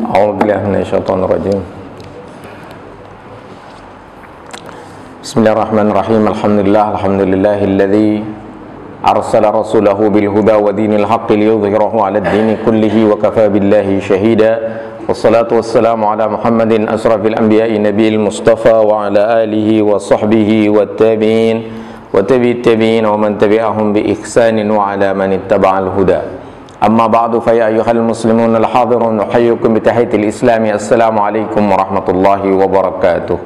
A'udzubillahi minasyaitonirrajim. Bismillahirrahmanirrahim. Alhamdulillahilladzi arsala rasulahu bil huda wa dinil haqqi liyudhhirahu 'alad dini kullihi wa kafa billahi shahida. Wassalatu wassalamu ala Muhammadin asrafil anbiya'i nabiyil mustafa wa ala alihi wa sahbihi wat tabi'in wa tabi'it tabi'in wa man tabi'ahum bi ihsanin wa ala man ittaba'al huda. Amma ba'du fa ya ayyuhal muslimun al-hadirun nuhayyukum bi tahiyatil islami. Assalamu alaikum warahmatullahi wabarakatuh.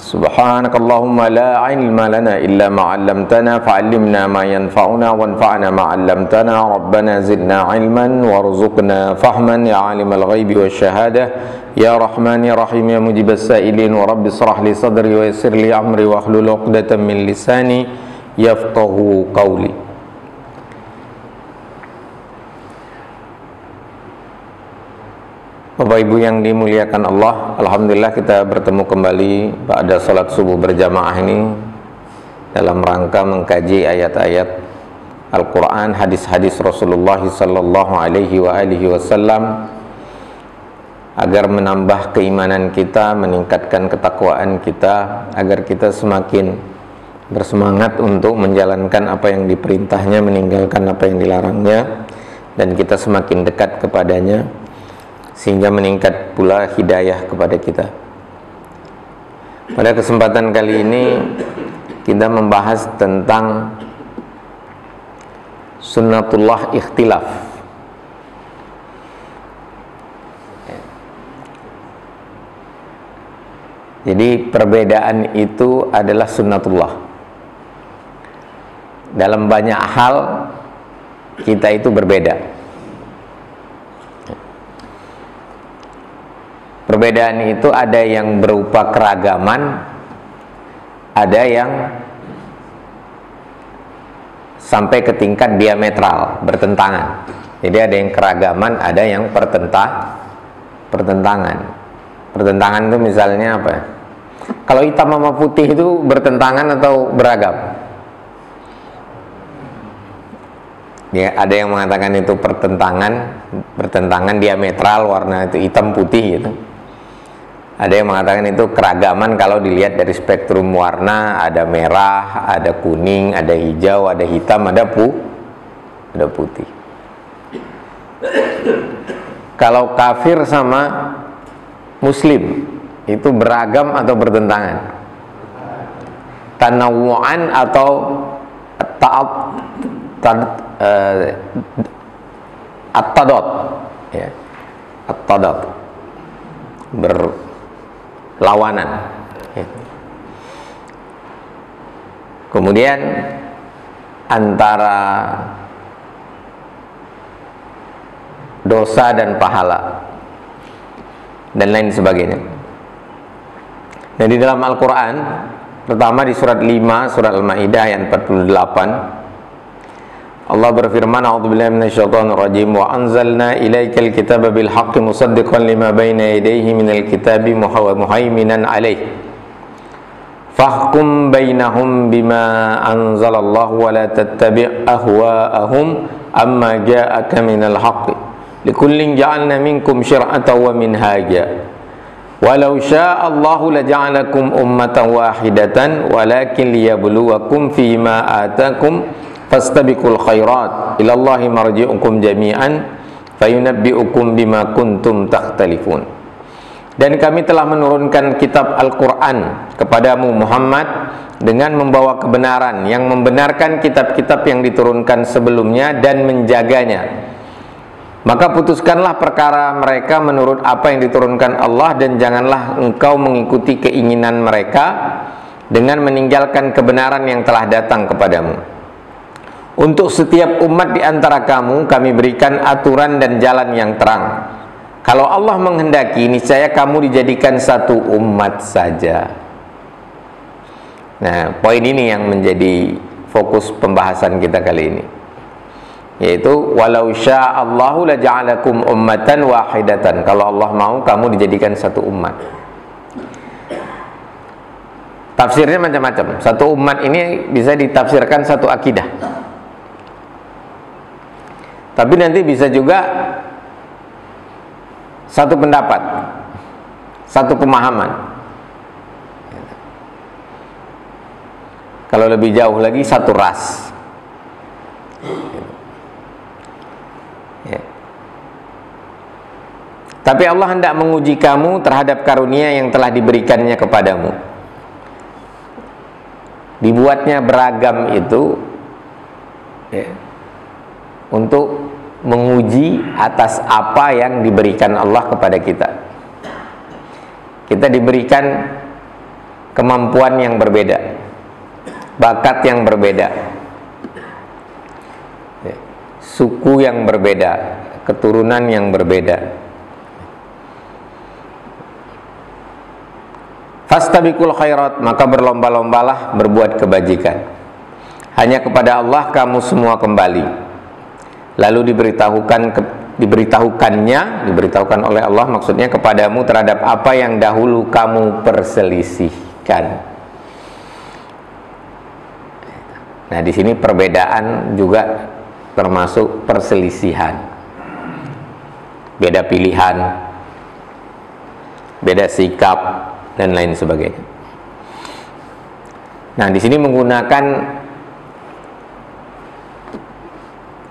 Subhanakallahumma la ilma lana illa ma 'allamtana fa'allimna ma yanfa'una wanfa'na ma 'allamtana. Rabbana zidna ilman warzuqna fahman ya 'alimal ghaibi wasyahadah ya rahman ya rahim ya mujibas sa'ilin. Wa rabbi shrah li sadri wa yassir li amri wa hlul 'uqdatam min lisani yafqahu qawli. Bapak Ibu yang dimuliakan Allah, alhamdulillah kita bertemu kembali pada salat subuh berjamaah ini dalam rangka mengkaji ayat-ayat Al-Quran, hadis-hadis Rasulullah sallallahu alaihi wasallam agar menambah keimanan kita, meningkatkan ketakwaan kita, agar kita semakin bersemangat untuk menjalankan apa yang diperintahnya, meninggalkan apa yang dilarangnya, dan kita semakin dekat kepadanya sehingga meningkat pula hidayah kepada kita. Pada kesempatan kali ini kita membahas tentang sunnatullah ikhtilaf. Jadi perbedaan itu adalah sunnatullah. Dalam banyak hal kita itu berbeda. Perbedaan itu ada yang berupa keragaman, ada yang sampai ke tingkat diametral, bertentangan. Jadi ada yang keragaman, ada yang pertentangan. Pertentangan itu misalnya apa? Kalau hitam sama putih itu bertentangan atau beragam? Ya, ada yang mengatakan itu pertentangan diametral, warna itu hitam putih gitu. Ada yang mengatakan itu keragaman kalau dilihat dari spektrum warna, ada merah, ada kuning, ada hijau, ada hitam, ada putih. Kalau kafir sama muslim itu beragam atau bertentangan? Tanawu'an atau at-tadad, ya. At-tadad berlawanan. Kemudian antara dosa dan pahala dan lain sebagainya. Dan di dalam Al-Quran, pertama di surat 5, surat Al-Ma'idah ayat 48, Allah berfirman, a'udzubillahi minasyaitonirrajim, wa anzalna ilaikal kitaba bil haqqi musaddiqan lima baina yadayhi minal kitabi muhaiminan alaihi fahkum bainahum bima anzalallahu wa la tattabi' ahwa'ahum amma ja'aka minal haqqi likullin ja'alna minkum syir'atan wa minhaja walau syaa Allahu laja'alakum ummatan wahidatan walakin liyabluwakum fima atakum fastabiqul khairat ilallahi marji'ukum jami'an fayunabbi'ukum bima kuntum takhtalifun. Dan kami telah menurunkan kitab Al-Quran kepadamu Muhammad dengan membawa kebenaran yang membenarkan kitab-kitab yang diturunkan sebelumnya dan menjaganya. Maka putuskanlah perkara mereka menurut apa yang diturunkan Allah, dan janganlah engkau mengikuti keinginan mereka dengan meninggalkan kebenaran yang telah datang kepadamu. Untuk setiap umat di antara kamu kami berikan aturan dan jalan yang terang. Kalau Allah menghendaki, niscaya kamu dijadikan satu umat saja. Nah, poin ini yang menjadi fokus pembahasan kita kali ini, yaitu walau sya'allahu laja'alakum ummatan wahidatan. Kalau Allah mau, kamu dijadikan satu umat. Tafsirnya macam-macam. Satu umat ini bisa ditafsirkan satu akidah. Tapi nanti bisa juga satu pendapat, satu pemahaman. Kalau lebih jauh lagi, satu ras. Ya. Tapi Allah hendak menguji kamu terhadap karunia yang telah diberikannya kepadamu. Dibuatnya beragam itu ya, untuk menguji atas apa yang diberikan Allah kepada kita. Kita diberikan kemampuan yang berbeda, bakat yang berbeda, ya, suku yang berbeda, keturunan yang berbeda. Fastabiqul khairat, maka berlomba-lombalah berbuat kebajikan. Hanya kepada Allah kamu semua kembali. Lalu diberitahukan oleh Allah, maksudnya kepadamu terhadap apa yang dahulu kamu perselisihkan. Nah, di sini perbedaan juga termasuk perselisihan. Beda pilihan, beda sikap, dan lain sebagainya. Nah, di sini menggunakan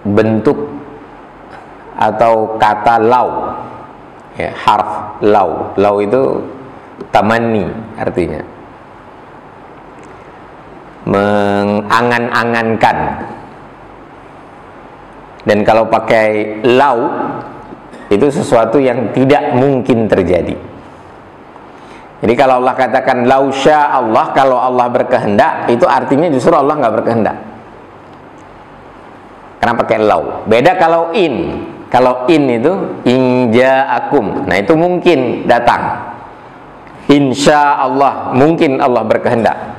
bentuk atau kata lau, ya, harf lau. Lau itu tamanni artinya, mengangan-angankan. Dan kalau pakai lau, itu sesuatu yang tidak mungkin terjadi. Jadi kalau Allah katakan lau sya Allah, kalau Allah berkehendak, itu artinya justru Allah nggak berkehendak. Karena pakai lau. Beda kalau in. Kalau in itu inja'akum. Nah, itu mungkin datang. Insya Allah, mungkin Allah berkehendak.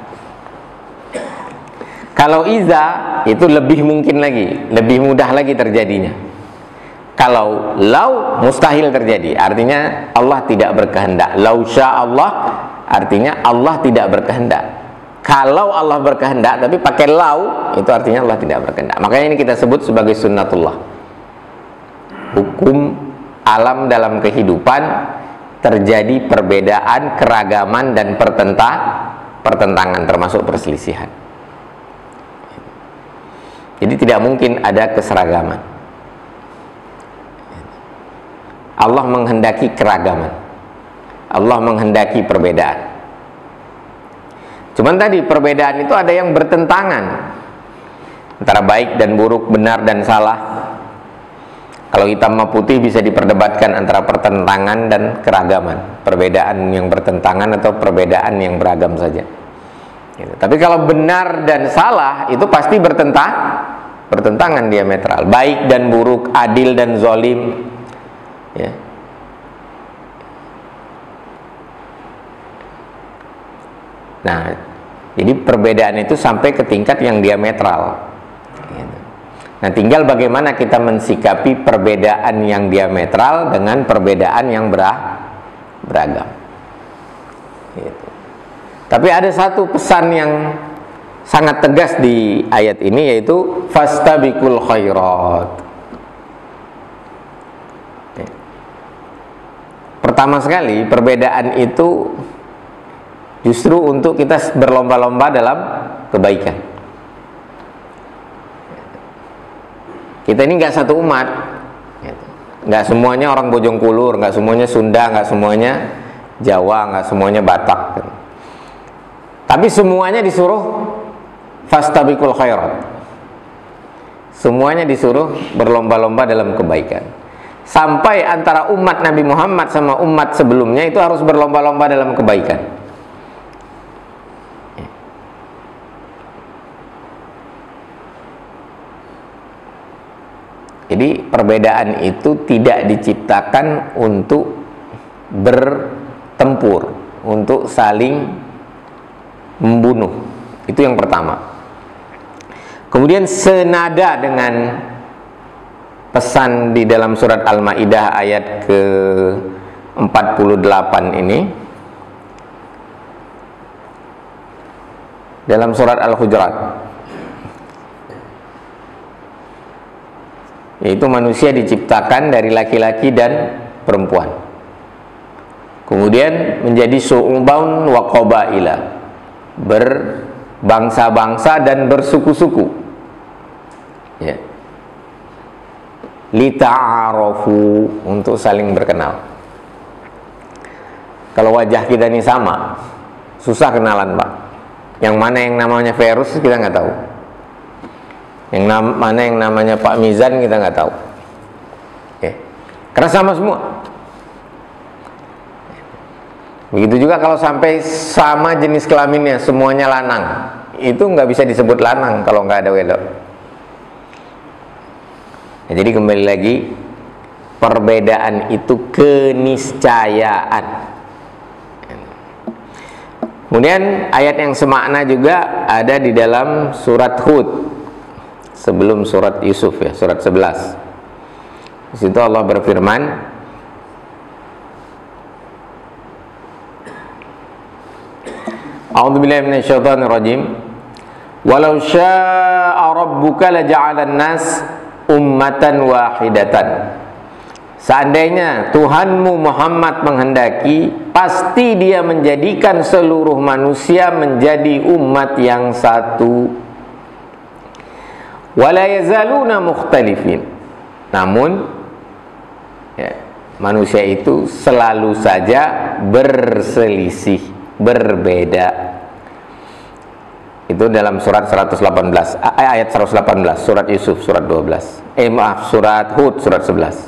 Kalau iza, itu lebih mungkin lagi, lebih mudah lagi terjadinya. Kalau lau, mustahil terjadi, artinya Allah tidak berkehendak. Lau sya Allah, artinya Allah tidak berkehendak. Kalau Allah berkehendak, tapi pakai lau, itu artinya Allah tidak berkehendak. Makanya ini kita sebut sebagai sunnatullah. Hukum alam dalam kehidupan, terjadi perbedaan, keragaman, dan pertentangan, termasuk perselisihan. Jadi tidak mungkin ada keseragaman. Allah menghendaki keragaman, Allah menghendaki perbedaan. Cuman tadi perbedaan itu ada yang bertentangan antara baik dan buruk, benar dan salah. Kalau hitam sama putih bisa diperdebatkan antara pertentangan dan keragaman, perbedaan yang bertentangan atau perbedaan yang beragam saja. Gitu. Tapi kalau benar dan salah itu pasti bertentangan diametral. Baik dan buruk, adil dan zolim. Ya. Nah, jadi perbedaan itu sampai ke tingkat yang diametral. Nah, tinggal bagaimana kita mensikapi perbedaan yang diametral dengan perbedaan yang beragam. Gitu. Tapi ada satu pesan yang sangat tegas di ayat ini, yaitu fastabiqul khairat. Pertama sekali, perbedaan itu justru untuk kita berlomba-lomba dalam kebaikan. Kita ini nggak satu umat, nggak semuanya orang Bojongkulur, nggak semuanya Sunda, nggak semuanya Jawa, nggak semuanya Batak. Tapi semuanya disuruh fastabiqul khairat. Semuanya disuruh berlomba-lomba dalam kebaikan. Sampai antara umat Nabi Muhammad sama umat sebelumnya itu harus berlomba-lomba dalam kebaikan. Jadi perbedaan itu tidak diciptakan untuk bertempur, untuk saling membunuh. Itu yang pertama. Kemudian senada dengan pesan di dalam surat Al-Maidah ayat ke-48 ini, dalam surat Al-Hujurat yaitu manusia diciptakan dari laki-laki dan perempuan, kemudian menjadi syu'uban wa qabaila, berbangsa-bangsa dan bersuku-suku, ya, lita'arafu, untuk saling berkenal. Kalau wajah kita ini sama, susah kenalan, Pak. Yang mana yang namanya Virus kita nggak tahu, mana yang namanya Pak Mizan kita nggak tahu, ya. Karena sama semua. Begitu juga kalau sampai sama jenis kelaminnya, semuanya lanang, itu nggak bisa disebut lanang kalau nggak ada wedok. Ya, jadi kembali lagi, perbedaan itu keniscayaan. Kemudian ayat yang semakna juga ada di dalam surat Hud, sebelum surat Yusuf, ya, surat 11. Di situ Allah berfirman, A'udzubillahi minasyaitonirrajim. Walau syaa'a rabbuka laja'alan nas ummatan wahidatan. Seandainya Tuhanmu Muhammad menghendaki, pasti Dia menjadikan seluruh manusia menjadi umat yang satu. Wala yazaluna mukhtalifin. Namun, ya, manusia itu selalu saja berselisih, berbeda. Itu dalam surat 118, ayat 118, surat Yusuf, surat 12. Surat Hud, surat 11.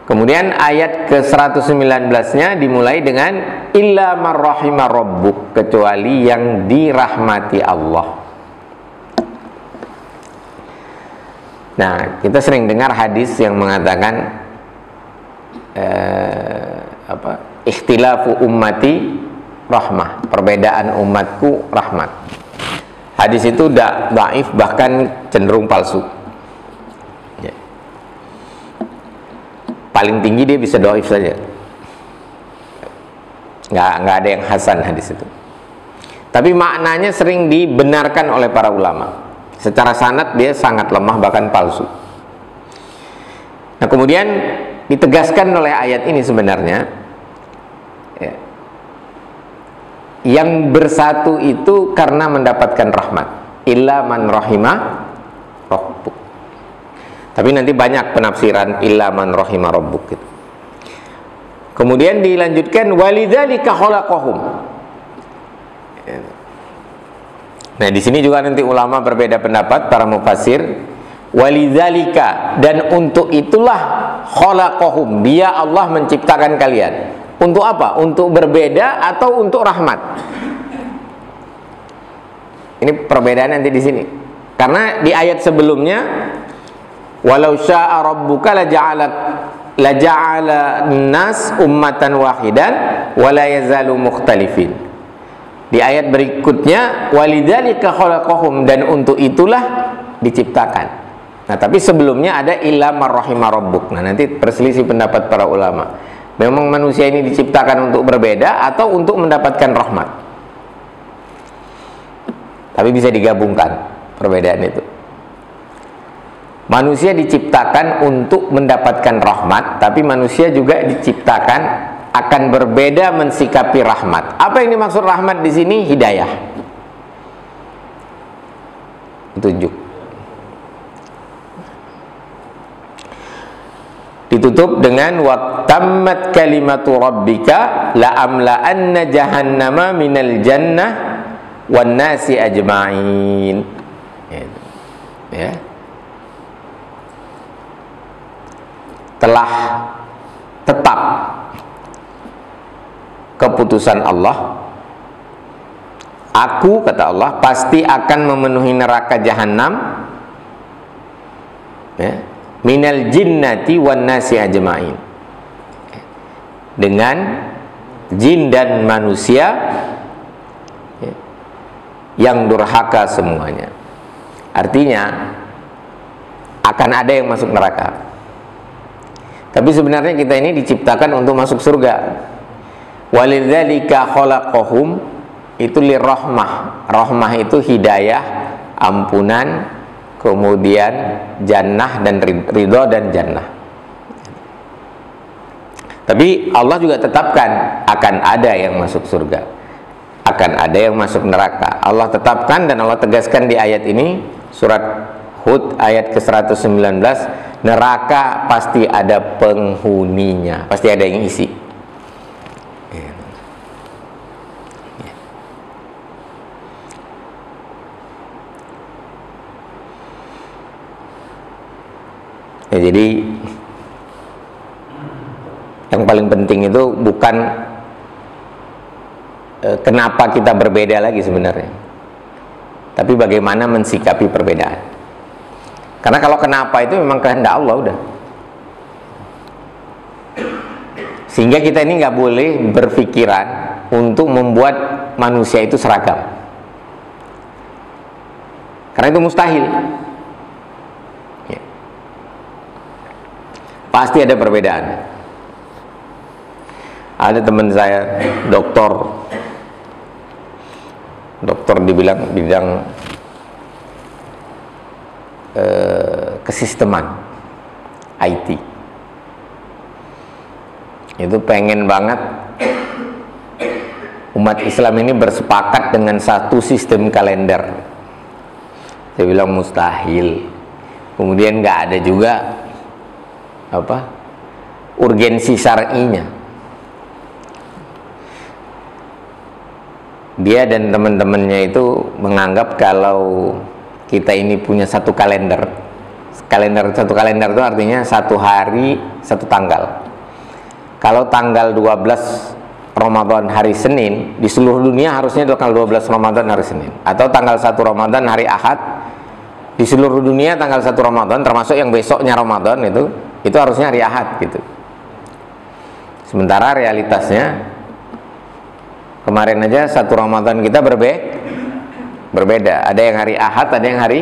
Kemudian ayat ke-119-nya dimulai dengan illa man rahima rabbuk, kecuali yang dirahmati Allah. Nah, kita sering dengar hadis yang mengatakan ikhtilafu ummati rahmah, perbedaan umatku rahmat. Hadis itu dhaif, bahkan cenderung palsu. Ya. Paling tinggi dia bisa dhaif saja. Nggak ada yang hasan hadis itu. Tapi maknanya sering dibenarkan oleh para ulama. Secara sanad dia sangat lemah, bahkan palsu. Nah, kemudian ditegaskan oleh ayat ini sebenarnya, ya, yang bersatu itu karena mendapatkan rahmat. Illa man rahima rabbuk. Tapi nanti banyak penafsiran illa man rahima rabbuk gitu. Kemudian dilanjutkan walidzalika khalaqahum. Nah, di sini juga nanti ulama berbeda pendapat, para mufassir. Walidzalika, dan untuk itulah khalaqahum, Dia Allah menciptakan kalian. Untuk apa? Untuk berbeda atau untuk rahmat? Ini perbedaan nanti di sini. Karena di ayat sebelumnya, walau syaa rabbuka laja'ala nas ummatan wahidan wala yazalu mukhtalifin. Di ayat berikutnya walidzalika khalaqahum, dan untuk itulah diciptakan. Nah, tapi sebelumnya ada illa marrahima rabbuk. Nah, nanti perselisih pendapat para ulama. Memang manusia ini diciptakan untuk berbeda atau untuk mendapatkan rahmat? Tapi bisa digabungkan perbedaan itu. Manusia diciptakan untuk mendapatkan rahmat, tapi manusia juga diciptakan akan berbeda mensikapi rahmat. Apa yang dimaksud rahmat di sini? Hidayah, petunjuk. Ditutup dengan wa tammat kalimatu rabbika la amla'anna jahannama minal jannah wan nasi ajma'in. Ya. Telah tetap keputusan Allah, aku, kata Allah, pasti akan memenuhi neraka jahanam, ya, minal jinnati wan nasi ajma'in, dengan jin dan manusia, ya, yang durhaka semuanya. Artinya akan ada yang masuk neraka. Tapi sebenarnya kita ini diciptakan untuk masuk surga. Walidzalika khalaqahum, itu lirahmah. Rahmah itu hidayah, ampunan, kemudian jannah dan ridho dan jannah. Tapi Allah juga tetapkan akan ada yang masuk surga, akan ada yang masuk neraka. Allah tetapkan dan Allah tegaskan di ayat ini, surat Hud ayat ke-119, neraka pasti ada penghuninya, pasti ada yang isi. Ya, jadi yang paling penting itu bukan kenapa kita berbeda lagi sebenarnya, tapi bagaimana mensikapi perbedaan. Karena kalau kenapa itu memang kehendak Allah udah. Sehingga kita ini nggak boleh berpikiran untuk membuat manusia itu seragam. Karena itu mustahil. Ya. Pasti ada perbedaan. Ada teman saya dokter dibilang bidang kesisteman IT, itu pengen banget umat Islam ini bersepakat dengan satu sistem kalender. Saya bilang mustahil. Kemudian nggak ada juga urgensi syar'inya. Dia dan teman-temannya itu menganggap kalau kita ini punya satu kalender. Satu kalender itu artinya satu hari, satu tanggal. Kalau tanggal 12 Ramadan hari Senin, di seluruh dunia harusnya tanggal 12 Ramadan hari Senin. Atau tanggal 1 Ramadan hari Ahad, di seluruh dunia tanggal 1 Ramadan, termasuk yang besoknya Ramadan itu harusnya hari Ahad gitu. Sementara realitasnya kemarin aja 1 Ramadan kita berbeda. Ada yang hari Ahad, ada yang hari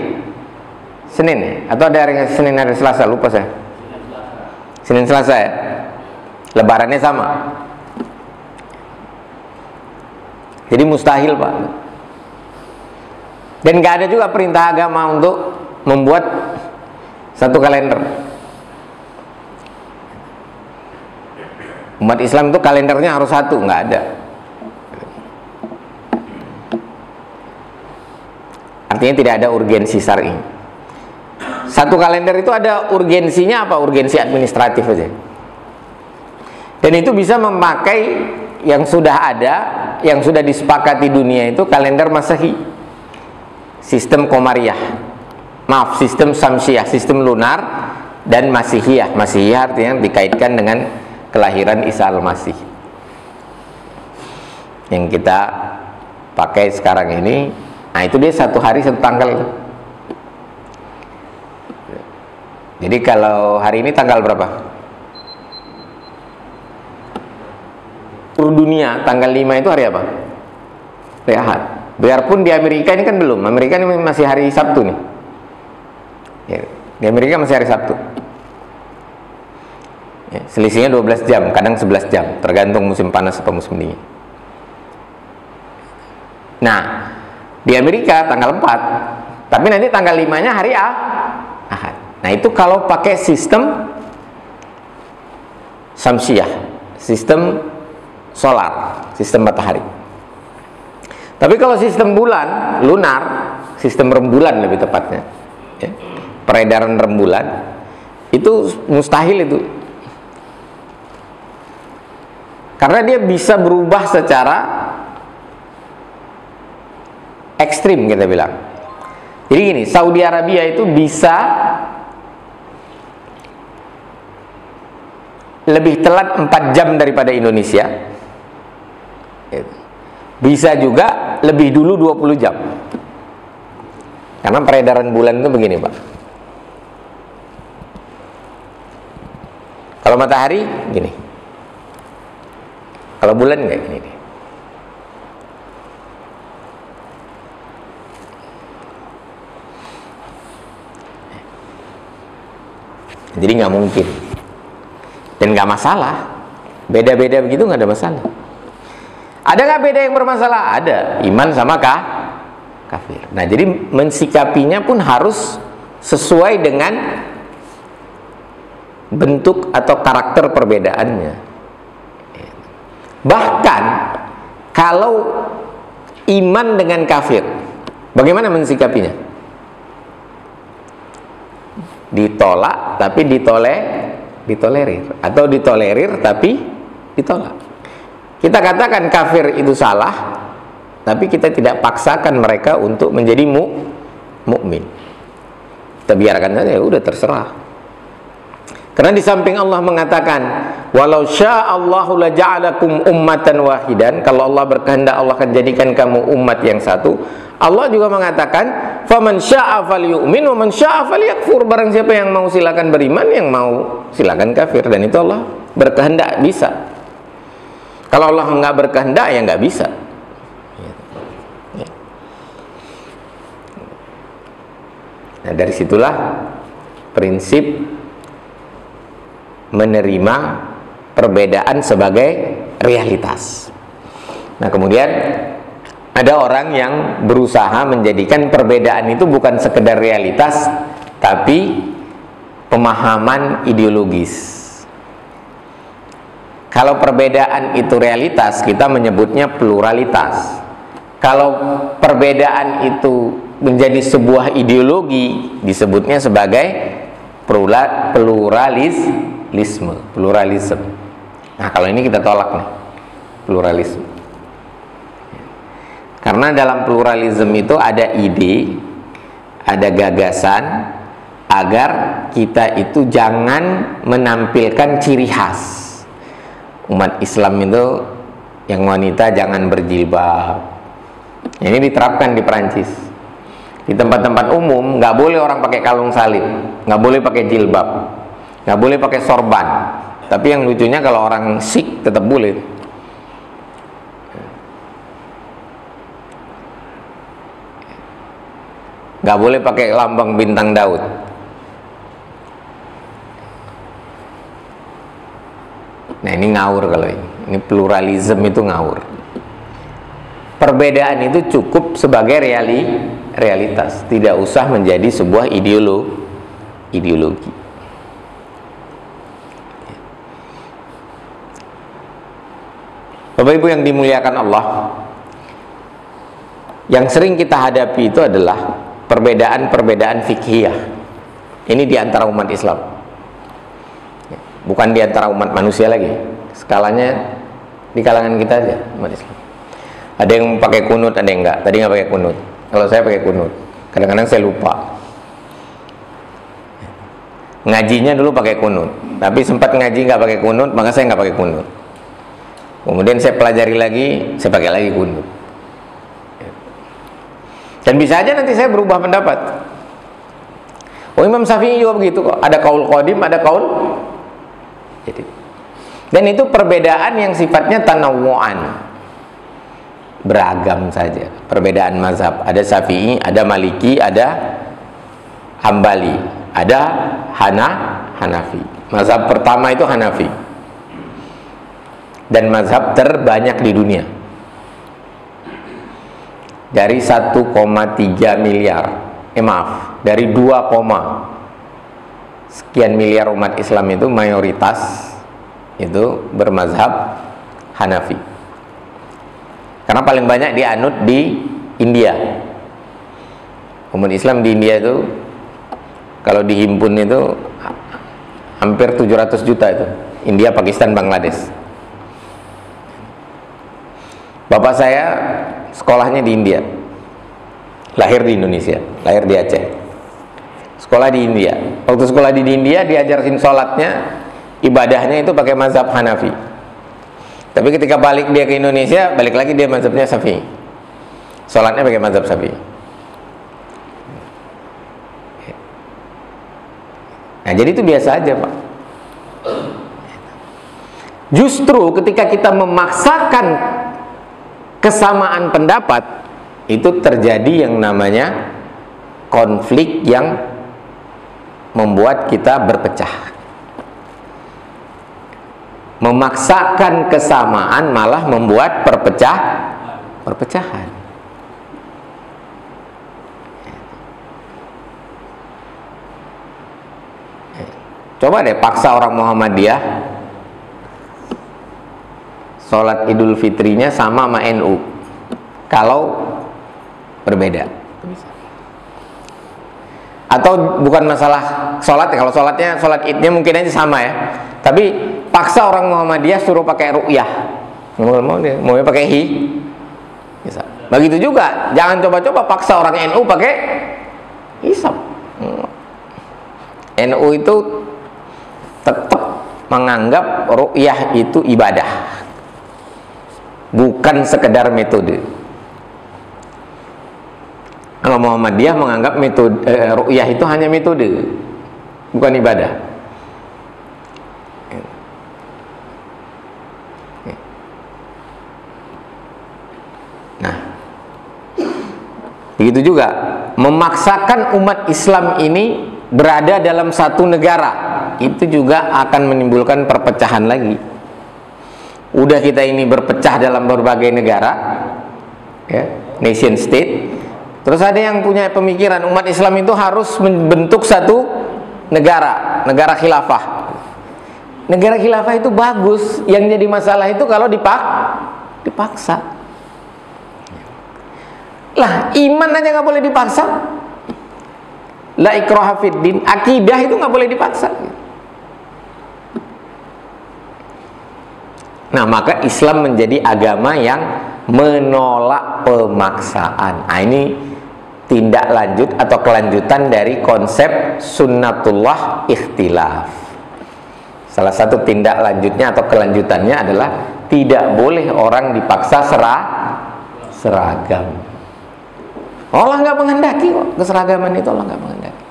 Senin, atau ada hari Senin, hari Selasa, lupa saya. Senin Selasa ya. Lebarannya sama. Jadi mustahil, Pak. Dan nggak ada juga perintah agama untuk membuat satu kalender. Umat Islam itu kalendernya harus satu, nggak ada. Artinya tidak ada urgensi syar'i. Satu kalender itu ada urgensinya apa? Urgensi administratif aja. Dan itu bisa memakai yang sudah ada, yang sudah disepakati dunia itu kalender Masehi. Sistem Qamariyah. Maaf, sistem Syamsiyah, sistem lunar dan Masihiyah. Masihiyah artinya dikaitkan dengan kelahiran Isa Al-Masih. Yang kita pakai sekarang ini. Nah itu dia satu hari satu tanggal itu. Jadi kalau hari ini tanggal berapa? Seluruh dunia tanggal 5 itu hari apa? Hari Ahad. Biarpun di Amerika ini kan belum. Amerika ini masih hari Sabtu nih. Ya, di Amerika masih hari Sabtu. Ya, selisihnya 12 jam, kadang 11 jam, tergantung musim panas atau musim dingin. Nah, di Amerika tanggal 4, tapi nanti tanggal 5-nya hari Ahad. Nah itu kalau pakai sistem Syamsiyah, sistem solar, sistem matahari. Tapi kalau sistem bulan, lunar, sistem rembulan lebih tepatnya, ya, peredaran rembulan, itu mustahil itu. Karena dia bisa berubah secara ekstrim kita bilang. Jadi gini, Saudi Arabia itu bisa lebih telat 4 jam daripada Indonesia. Bisa juga lebih dulu 20 jam. Karena peredaran bulan itu begini, Pak. Kalau matahari gini. Kalau bulan enggak gini nih. Jadi nggak mungkin, dan nggak masalah, beda-beda begitu nggak ada masalah. Ada nggak beda yang bermasalah? Ada, iman sama kafir. Nah jadi mensikapinya pun harus sesuai dengan bentuk atau karakter perbedaannya. Bahkan kalau iman dengan kafir, bagaimana mensikapinya? Ditolak tapi ditolerir, atau ditolerir tapi ditolak. Kita katakan kafir itu salah, tapi kita tidak paksakan mereka untuk menjadi mukmin. Kita biarkan saja, ya udah terserah. Karena di samping Allah mengatakan, walau sya'allahu laja'alakum ummatan wahidan, kalau Allah berkehendak Allah akan jadikan kamu umat yang satu. Allah juga mengatakan, faman sya'a falyu'min wa man sya'a falyakfur, barang siapa yang mau silakan beriman, yang mau silakan kafir. Dan itu Allah berkehendak bisa. Kalau Allah nggak berkehendak, ya nggak bisa. Nah, dari situlah prinsip menerima perbedaan sebagai realitas. Nah, kemudian ada orang yang berusaha menjadikan perbedaan itu bukan sekedar realitas, tapi pemahaman ideologis. Kalau perbedaan itu realitas, kita menyebutnya pluralitas. Kalau perbedaan itu menjadi sebuah ideologi, disebutnya sebagai pluralisme. Nah, kalau ini kita tolak nih, pluralisme. Karena dalam pluralisme itu ada ide, ada gagasan agar kita itu jangan menampilkan ciri khas. Umat Islam itu yang wanita jangan berjilbab. Ini diterapkan di Perancis. Di tempat-tempat umum nggak boleh orang pakai kalung salib, nggak boleh pakai jilbab, nggak boleh pakai sorban. Tapi yang lucunya kalau orang Sikh tetap boleh. Nggak boleh pakai lambang bintang Daud. Nah, ini ngawur kalau ini pluralisme itu ngawur. Perbedaan itu cukup sebagai realitas, tidak usah menjadi sebuah ideologi. Bapak Ibu yang dimuliakan Allah, yang sering kita hadapi itu adalah perbedaan-perbedaan fikhiyah. Ini di antara umat Islam, bukan di antara umat manusia lagi. Skalanya di kalangan kita aja, umat Islam. Ada yang pakai kunut, ada yang enggak. Tadi nggak pakai kunut. Kalau saya pakai kunut, kadang-kadang saya lupa. Ngajinya dulu pakai kunut, tapi sempat ngaji nggak pakai kunut, maka saya nggak pakai kunut. Kemudian saya pelajari lagi, saya pakai lagi kunut. Dan bisa aja nanti saya berubah pendapat. Oh, Imam Syafi'i juga begitu kok. Ada kaul qadim, ada kaul jadi. Dan itu perbedaan yang sifatnya tanawu'an, beragam saja. Perbedaan mazhab. Ada Syafi'i, ada Maliki, ada Hambali, ada Hanafi. Mazhab pertama itu Hanafi. Dan mazhab terbanyak di dunia. Dari 1,3 miliar, dari 2, sekian miliar umat Islam itu mayoritas itu bermazhab Hanafi. Karena paling banyak dianut di India. Umat Islam di India itu kalau dihimpun itu hampir 700 juta itu. India, Pakistan, Bangladesh. Bapak saya sekolahnya di India, lahir di Indonesia, lahir di Aceh, sekolah di India. Waktu sekolah di India diajarin sholatnya, ibadahnya itu pakai mazhab Hanafi. Tapi ketika balik dia ke Indonesia, balik lagi dia mazhabnya Syafi'i, sholatnya pakai mazhab Syafi'i. Nah, jadi itu biasa aja, Pak. Justru ketika kita memaksakan kesamaan pendapat, itu terjadi yang namanya konflik yang membuat kita berpecah. Memaksakan kesamaan malah membuat perpecahan. Coba deh paksa orang Muhammadiyah sholat Idul Fitrinya sama NU, kalau berbeda. Atau bukan masalah sholat, kalau sholat idnya mungkin aja sama ya, tapi paksa orang Muhammadiyah suruh pakai ru'yah, mau pakai bisa. Begitu juga, jangan coba-coba paksa orang NU pakai hisab. NU itu tetap menganggap ru'yah itu ibadah, bukan sekedar metode. Kalau Muhammadiyah menganggap metode ru'yah itu hanya metode, bukan ibadah. Nah, begitu juga memaksakan umat Islam ini berada dalam satu negara, itu juga akan menimbulkan perpecahan lagi. Udah kita ini berpecah dalam berbagai negara, ya, nation state. Terus ada yang punya pemikiran umat Islam itu harus membentuk satu negara, negara khilafah. Negara khilafah itu bagus, yang jadi masalah itu kalau dipaksa. Lah, iman aja nggak boleh dipaksa. La ikraha fid din, akidah itu nggak boleh dipaksa. Nah, maka Islam menjadi agama yang menolak pemaksaan. Nah, ini tindak lanjut atau kelanjutan dari konsep sunnatullah ikhtilaf. Salah satu tindak lanjutnya atau kelanjutannya adalah tidak boleh orang dipaksa seragam. Allah nggak menghendaki kok keseragaman itu, Allah nggak menghendaki.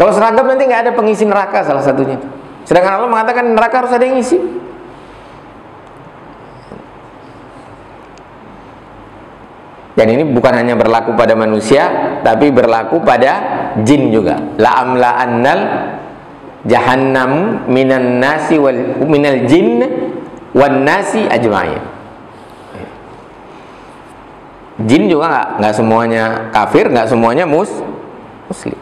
Kalau seragam nanti nggak ada pengisi neraka salah satunya. Sedangkan Allah mengatakan neraka harus ada yang ngisi. Dan ini bukan hanya berlaku pada manusia, tapi berlaku pada jin juga. La'amla'annal jahannam minan nasi wal minal jin wan nasi ajma'in. Jin juga nggak semuanya kafir, nggak semuanya muslim.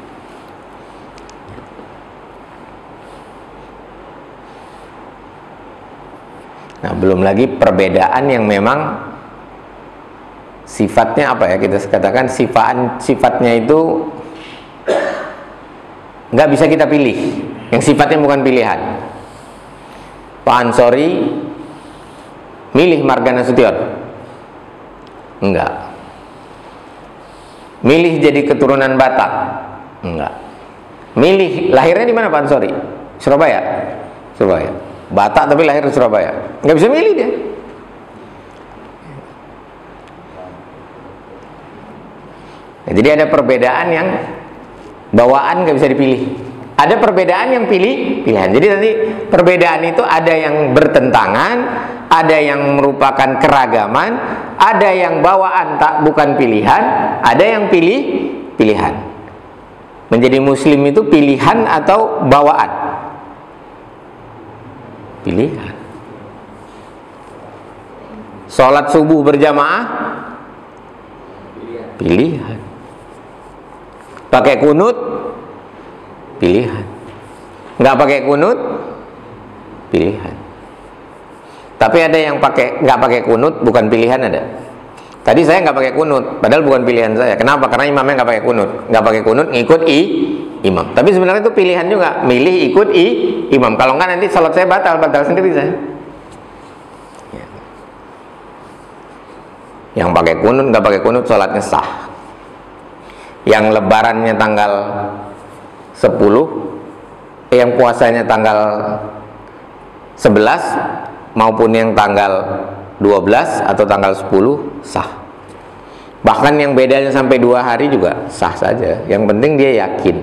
Nah, belum lagi perbedaan yang memang sifatnya apa ya, kita katakan sifatnya itu nggak bisa kita pilih, yang sifatnya bukan pilihan. Pak Ansori milih Marga Nasution? Enggak. Milih jadi keturunan Batak? Enggak. Milih lahirnya di mana Pak Ansori? Surabaya. Surabaya. Batak tapi lahir di Surabaya. Nggak bisa milih dia. Nah, jadi ada perbedaan yang bawaan nggak bisa dipilih. Ada perbedaan yang pilihan. Jadi nanti perbedaan itu ada yang bertentangan, ada yang merupakan keragaman, ada yang bawaan bukan pilihan, ada yang pilihan. Menjadi muslim itu pilihan atau bawaan? Pilihan. Sholat subuh berjamaah? Pilihan. Pakai kunut? Pilihan. Nggak pakai kunut? Pilihan. Tapi ada yang nggak pakai kunut bukan pilihan ada. Tadi saya nggak pakai kunut, padahal bukan pilihan saya. Kenapa? Karena imamnya nggak pakai kunut. Nggak pakai kunut, ngikut imam. Tapi sebenarnya itu pilihan juga, milih ikut imam. Kalau nggak nanti salat saya batal sendiri saya. Yang pakai kunut, nggak pakai kunut, salatnya sah. Yang lebarannya tanggal 10, yang puasanya tanggal 11, maupun yang tanggal 12 atau tanggal 10 sah. Bahkan yang bedanya sampai 2 hari juga sah saja. Yang penting dia yakin.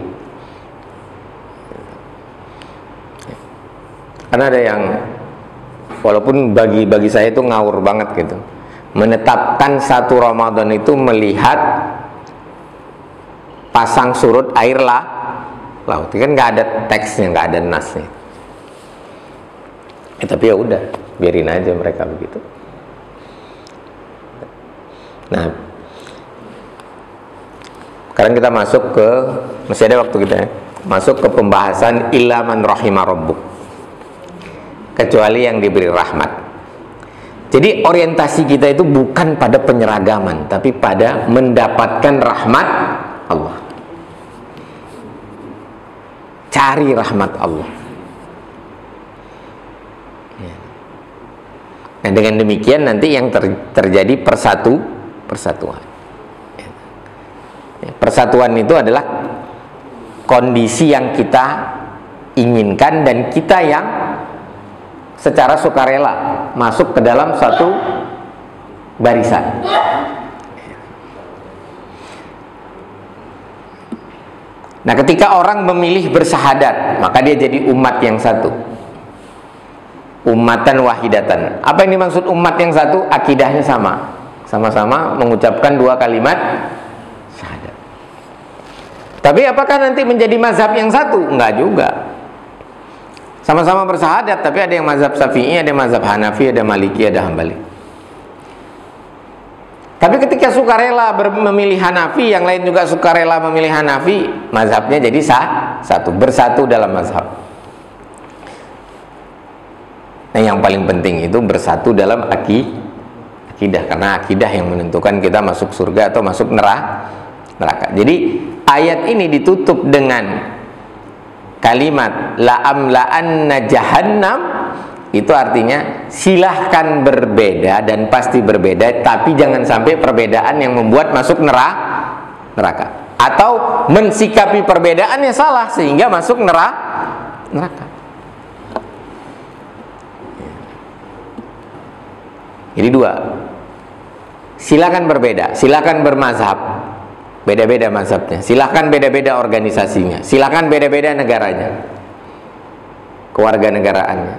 Karena ada yang walaupun bagi saya itu ngawur banget gitu, menetapkan 1 Ramadan itu melihat pasang surut air laut. Kan nggak ada teksnya, nggak ada nasnya. Tapi ya udah, biarin aja mereka begitu. Nah, sekarang kita masuk ke, masih ada waktu kita ya. masuk ke pembahasan illa man rahima rabbuk, kecuali yang diberi rahmat. Jadi orientasi kita itu bukan pada penyeragaman, tapi pada mendapatkan rahmat Allah. Cari rahmat Allah. Nah, dengan demikian nanti yang terjadi persatuan. Persatuan itu adalah kondisi yang kita inginkan dan kita yang secara sukarela masuk ke dalam satu barisan. Nah, ketika orang memilih bersahadat, maka dia jadi umat yang satu, ummatan wahidatan. Apa yang dimaksud umat yang satu? Akidahnya sama, sama-sama mengucapkan dua kalimat syahadat. Tapi apakah nanti menjadi mazhab yang satu? Enggak juga. Sama-sama bersahadat, tapi ada yang mazhab Syafi'i, ada yang mazhab Hanafi, ada Maliki, ada Hambali. Tapi ketika sukarela memilih Hanafi, yang lain juga sukarela memilih Hanafi, mazhabnya jadi satu, bersatu dalam mazhab. Nah, yang paling penting itu bersatu dalam akidah, karena akidah yang menentukan kita masuk surga atau masuk neraka. Jadi ayat ini ditutup dengan kalimat la'amla'anna jahannam, itu artinya silahkan berbeda dan pasti berbeda, tapi jangan sampai perbedaan yang membuat masuk neraka, atau mensikapi perbedaannya salah sehingga masuk neraka. Jadi dua, silakan berbeda, silakan bermazhab, beda-beda mazhabnya, silakan beda-beda organisasinya, silakan beda-beda negaranya, kewarganegaraannya,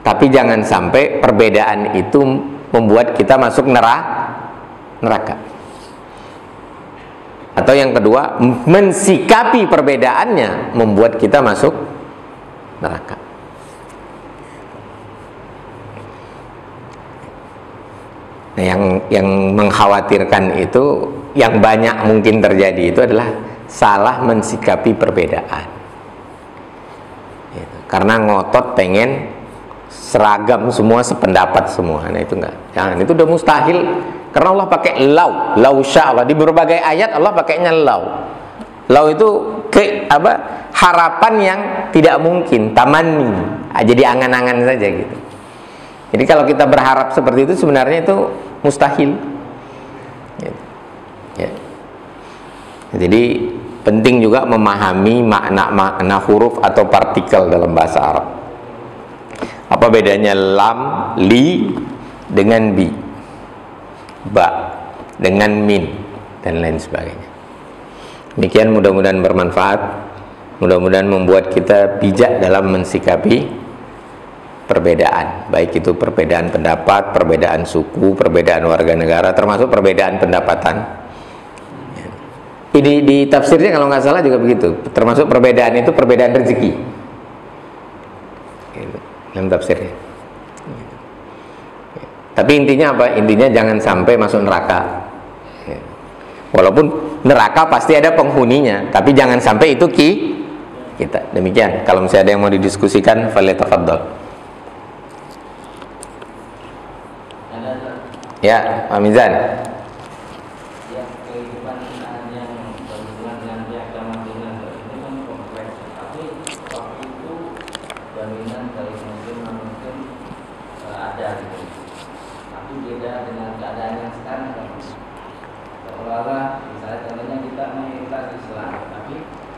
tapi jangan sampai perbedaan itu membuat kita masuk neraka. Atau yang kedua, mensikapi perbedaannya membuat kita masuk neraka. Nah, yang mengkhawatirkan itu, yang banyak mungkin terjadi itu adalah salah mensikapi perbedaan. Karena ngotot pengen seragam semua, sependapat semua. Nah, itu enggak. Jangan, itu udah mustahil. Karena Allah pakai lau sya'allah. Di berbagai ayat Allah pakainya lau. Lau itu harapan yang tidak mungkin, tamanni. Jadi angan-angan saja gitu. Jadi kalau kita berharap seperti itu sebenarnya itu mustahil. Ya. Jadi penting juga memahami makna huruf atau partikel dalam bahasa Arab. Apa bedanya lam, li dengan bi, ba dengan min, dan lain sebagainya. Demikian, mudah-mudahan bermanfaat, mudah-mudahan membuat kita bijak dalam mensikapi perbedaan, baik itu perbedaan pendapat, perbedaan suku, perbedaan warga negara, termasuk perbedaan pendapatan. Ini di tafsirnya kalau nggak salah juga begitu, termasuk perbedaan itu perbedaan rezeki dalam tafsirnya. Tapi intinya apa? Intinya jangan sampai masuk neraka. Walaupun neraka pasti ada penghuninya, tapi jangan sampai itu kita. Demikian. Kalau misalnya ada yang mau didiskusikan, falyatafaddal. Ya, Pak Mizan. Ya, kehidupan yang berhubungan dengan piagam Madinah ini kan kompleks. Tapi waktu itu jaminan dari mungkin ada gitu. Tapi beda dengan keadaan yang sekarang kan. Seolah-olah misalnya contohnya kita mayoritas Islam, tapi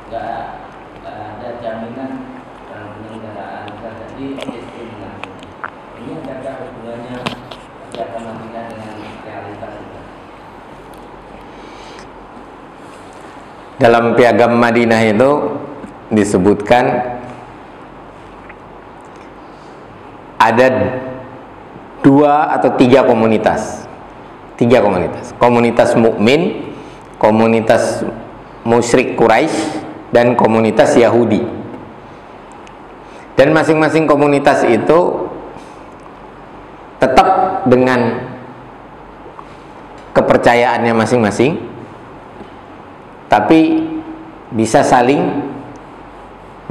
nggak ada jaminan penyelenggaraan terjadi diskriminasi. Ini ada hubungannya piagam Madinah dengan realitas itu. Dalam piagam Madinah itu disebutkan ada 2 atau 3 komunitas. 3 komunitas. Komunitas mukmin, komunitas musyrik Quraisy, dan komunitas Yahudi. Dan masing-masing komunitas itu tetap dengan kepercayaannya masing-masing, tapi bisa saling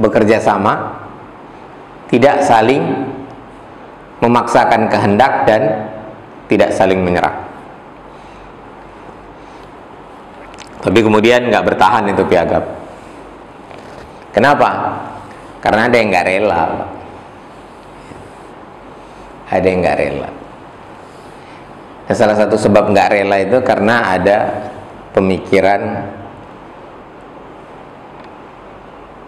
bekerja sama, tidak saling memaksakan kehendak, dan tidak saling menyerang. Tapi kemudian nggak bertahan itu piagam. Kenapa? Karena ada yang nggak rela. Ada yang nggak rela. Dan salah satu sebab nggak rela itu karena ada pemikiran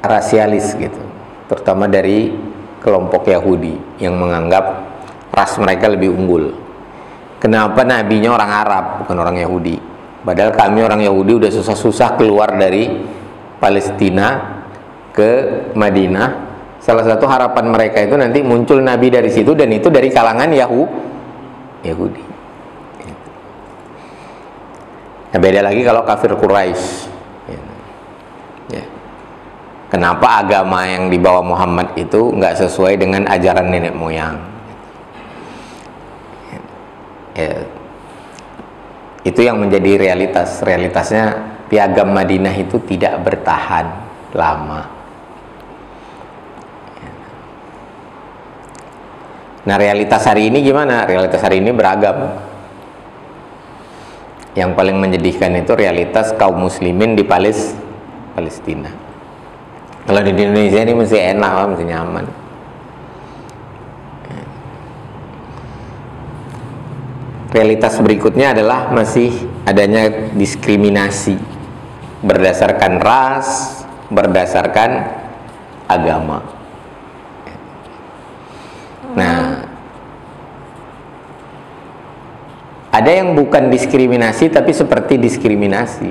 rasialis gitu, terutama dari kelompok Yahudi yang menganggap ras mereka lebih unggul. Kenapa nabinya orang Arab bukan orang Yahudi? Padahal kami orang Yahudi udah susah-susah keluar dari Palestina ke Madinah. Salah satu harapan mereka itu nanti muncul nabi dari situ, dan itu dari kalangan Yahudi. Nah, beda lagi kalau kafir Quraisy. Ya. Kenapa agama yang dibawa Muhammad itu nggak sesuai dengan ajaran nenek moyang? Ya. Itu yang menjadi realitas. Realitasnya piagam Madinah itu tidak bertahan lama. Nah, realitas hari ini gimana? Realitas hari ini beragam. Yang paling menyedihkan itu realitas kaum muslimin di Palestina. Kalau di Indonesia ini masih enak, masih nyaman. Realitas berikutnya adalah masih adanya diskriminasi berdasarkan ras, berdasarkan agama. Nah, ada yang bukan diskriminasi tapi seperti diskriminasi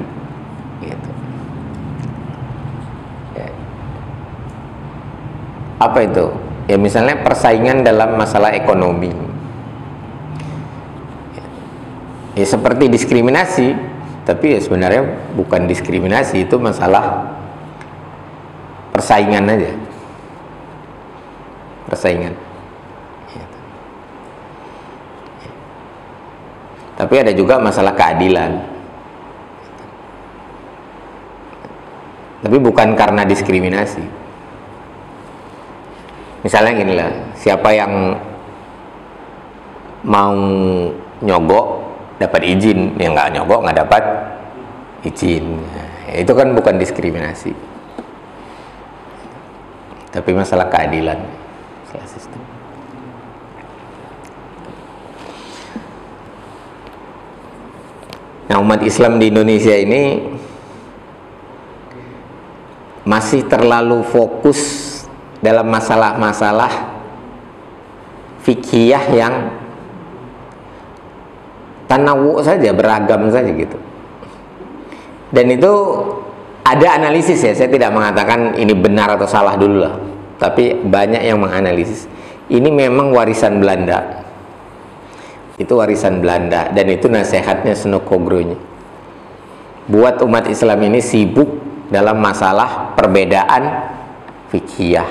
gitu. Ya. Apa itu? Ya misalnya persaingan dalam masalah ekonomi. Ya seperti diskriminasi, tapi ya sebenarnya bukan diskriminasi, itu masalah persaingan aja. Persaingan. Tapi ada juga masalah keadilan. Tapi bukan karena diskriminasi. Misalnya gini lah, siapa yang mau nyogok dapat izin, yang nggak nyogok nggak dapat izin. Nah, itu kan bukan diskriminasi. Tapi masalah keadilan, masalah sistem. Nah, umat Islam di Indonesia ini masih terlalu fokus dalam masalah-masalah fikih yang tanawu saja, beragam saja gitu. Dan itu ada analisis ya, saya tidak mengatakan ini benar atau salah dulu lah, tapi banyak yang menganalisis ini memang warisan Belanda. Itu warisan Belanda, dan itu nasihatnya Senokogronya. Buat umat Islam ini sibuk dalam masalah perbedaan fikih.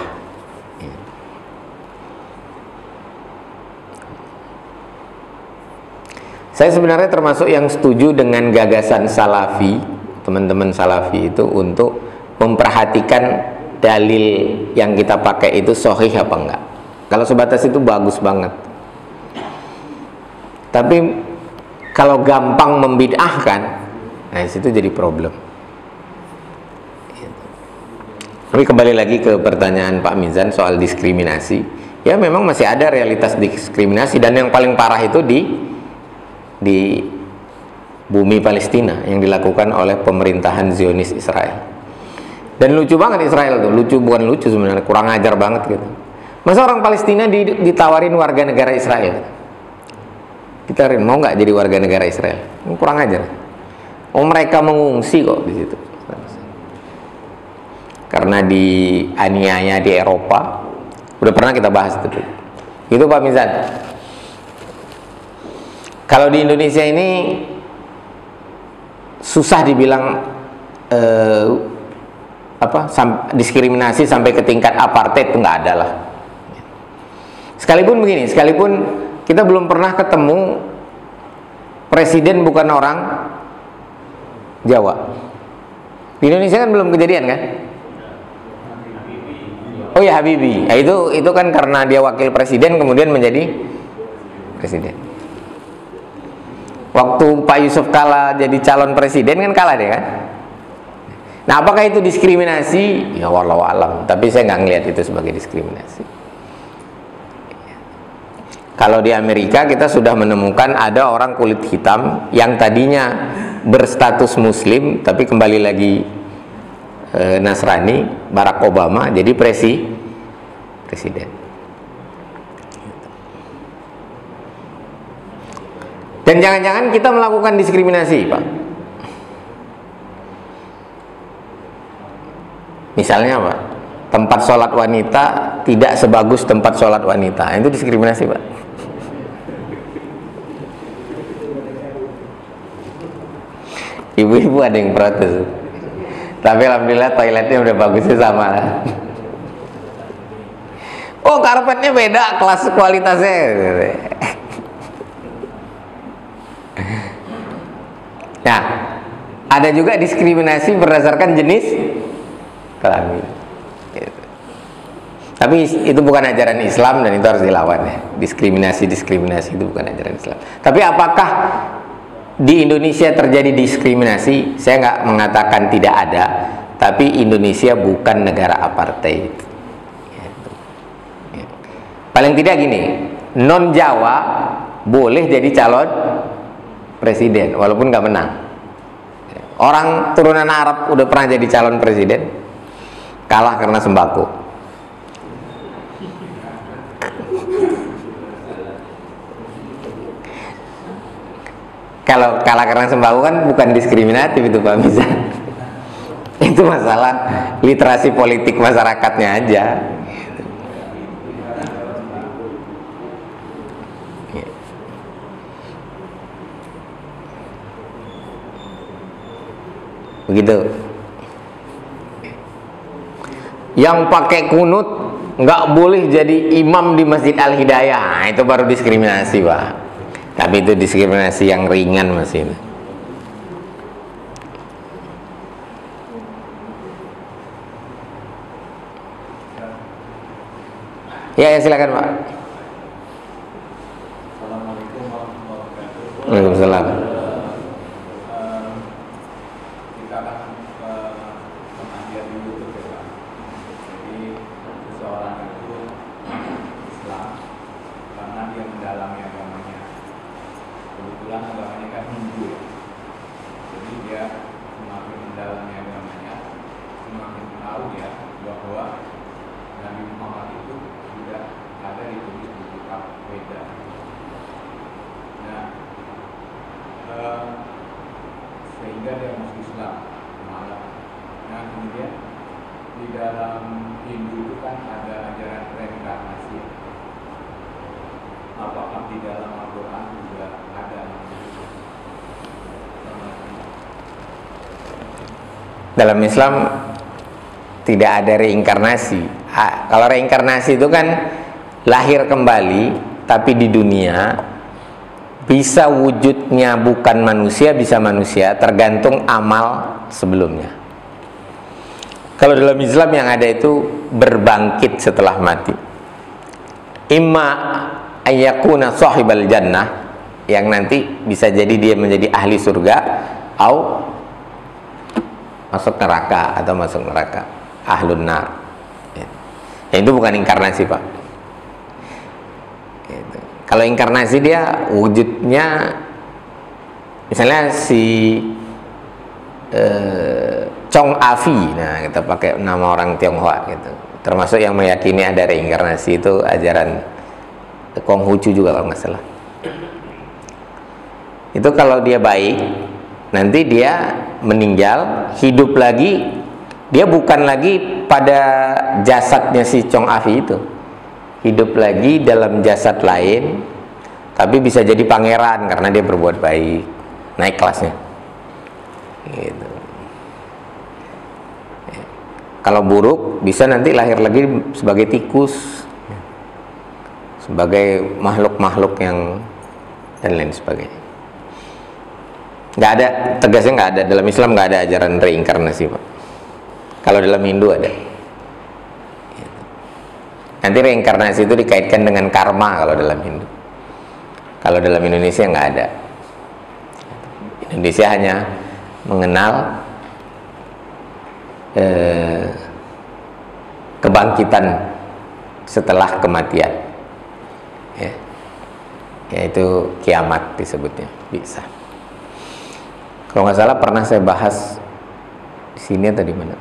Saya sebenarnya termasuk yang setuju dengan gagasan Salafi, teman-teman Salafi itu, untuk memperhatikan dalil yang kita pakai itu sahih apa enggak. Kalau sebatas itu bagus banget. Tapi kalau gampang membid'ahkan, nah situ jadi problem. Tapi kembali lagi ke pertanyaan Pak Mizan soal diskriminasi. Ya memang masih ada realitas diskriminasi, dan yang paling parah itu di bumi Palestina yang dilakukan oleh pemerintahan Zionis Israel. Dan lucu banget Israel tuh, bukan lucu sebenarnya, kurang ajar banget gitu. Masa orang Palestina ditawarin warga negara Israel? Kita mau nggak jadi warga negara Israel? Kurang ajar. Oh, mereka mengungsi kok di situ. Karena dianiaya di Eropa. Udah pernah kita bahas itu. Itu Pak Mizan. Kalau di Indonesia ini susah dibilang diskriminasi sampai ke tingkat apartheid, itu nggak ada lah. Sekalipun begini, sekalipun kita belum pernah ketemu presiden bukan orang Jawa. Di Indonesia kan belum kejadian kan? Oh ya, Habibie. Nah, itu kan karena dia wakil presiden kemudian menjadi presiden. Waktu Pak Yusuf Kala jadi calon presiden kan kalah dia kan. Nah, apakah itu diskriminasi? Ya wallahu alam. Tapi saya nggak ngelihat itu sebagai diskriminasi. Kalau di Amerika kita sudah menemukan ada orang kulit hitam yang tadinya berstatus Muslim tapi kembali lagi Nasrani, Barack Obama jadi presiden. Dan jangan-jangan kita melakukan diskriminasi, Pak. Misalnya apa? Tempat sholat wanita tidak sebagus tempat sholat wanita. Itu diskriminasi, Pak. Ibu-ibu ada yang protes. Tapi alhamdulillah toiletnya udah bagusnya sama lah. Oh, karpetnya beda kelas kualitasnya. Nah, ada juga diskriminasi berdasarkan jenis kelamin. Tapi itu bukan ajaran Islam dan itu harus dilawan ya. Diskriminasi itu bukan ajaran Islam. Tapi apakah di Indonesia terjadi diskriminasi? Saya nggak mengatakan tidak ada, tapi Indonesia bukan negara apartheid. Paling tidak gini, non Jawa boleh jadi calon presiden walaupun nggak menang. Orang turunan Arab udah pernah jadi calon presiden, kalah karena sembako. Kalau kalah karena sembako kan bukan diskriminatif itu, Pak Miza. Itu masalah literasi politik masyarakatnya aja. Begitu. Yang pakai kunut nggak boleh jadi imam di Masjid Al-Hidayah. Nah, itu baru diskriminasi, Pak. Tapi itu diskriminasi yang ringan masih. Ya, silakan, Pak. Assalamualaikum warahmatullahi wabarakatuh. Waalaikumsalam. Kita akan pernah lihat di YouTube ya, Pak. Jadi seseorang itu Islam karena dia mendalami agamanya. Kebetulan agamanya kan Hindu ya. Jadi dia semakin mendalami agamanya, semakin tahu ya bahwa Nabi Muhammad itu sudah ada ditulis di kitab Weda. Nah, sehingga dia masuk Islam malah. Nah, kemudian di dalam Hindu itu kan ada ajaran reinkarnasi. Apakah di dalam Al-Quran juga ada? Dalam Islam tidak ada reinkarnasi. Kalau reinkarnasi itu kan lahir kembali, tapi di dunia bisa wujudnya bukan manusia, bisa manusia, tergantung amal sebelumnya. Kalau dalam Islam yang ada itu berbangkit setelah mati. Imma ayyakuna sahibal jannah, yang nanti bisa jadi dia menjadi ahli surga, atau masuk neraka atau masuk neraka, ahlun nar. Ya, itu bukan inkarnasi, Pak. Gitu. Kalau inkarnasi dia wujudnya, misalnya si Chong Afi, nah kita pakai nama orang Tionghoa gitu, termasuk yang meyakini ada reinkarnasi, itu ajaran Konghucu juga kalau nggak salah. Itu kalau dia baik, nanti dia meninggal, hidup lagi, dia bukan lagi pada jasadnya si Chong Afi itu, hidup lagi dalam jasad lain, tapi bisa jadi pangeran karena dia berbuat baik, naik kelasnya gitu. Kalau buruk bisa nanti lahir lagi sebagai tikus, sebagai makhluk-makhluk yang dan lain sebagainya. Nggak ada, tegasnya nggak ada. Dalam Islam nggak ada ajaran reinkarnasi, Pak. Kalau dalam Hindu ada. Nanti reinkarnasi itu dikaitkan dengan karma kalau dalam Hindu. Kalau dalam Indonesia nggak ada. Indonesia hanya mengenal kebangkitan setelah kematian, ya, yaitu kiamat disebutnya, bisa. Kalau nggak salah pernah saya bahas di sini atau di mana.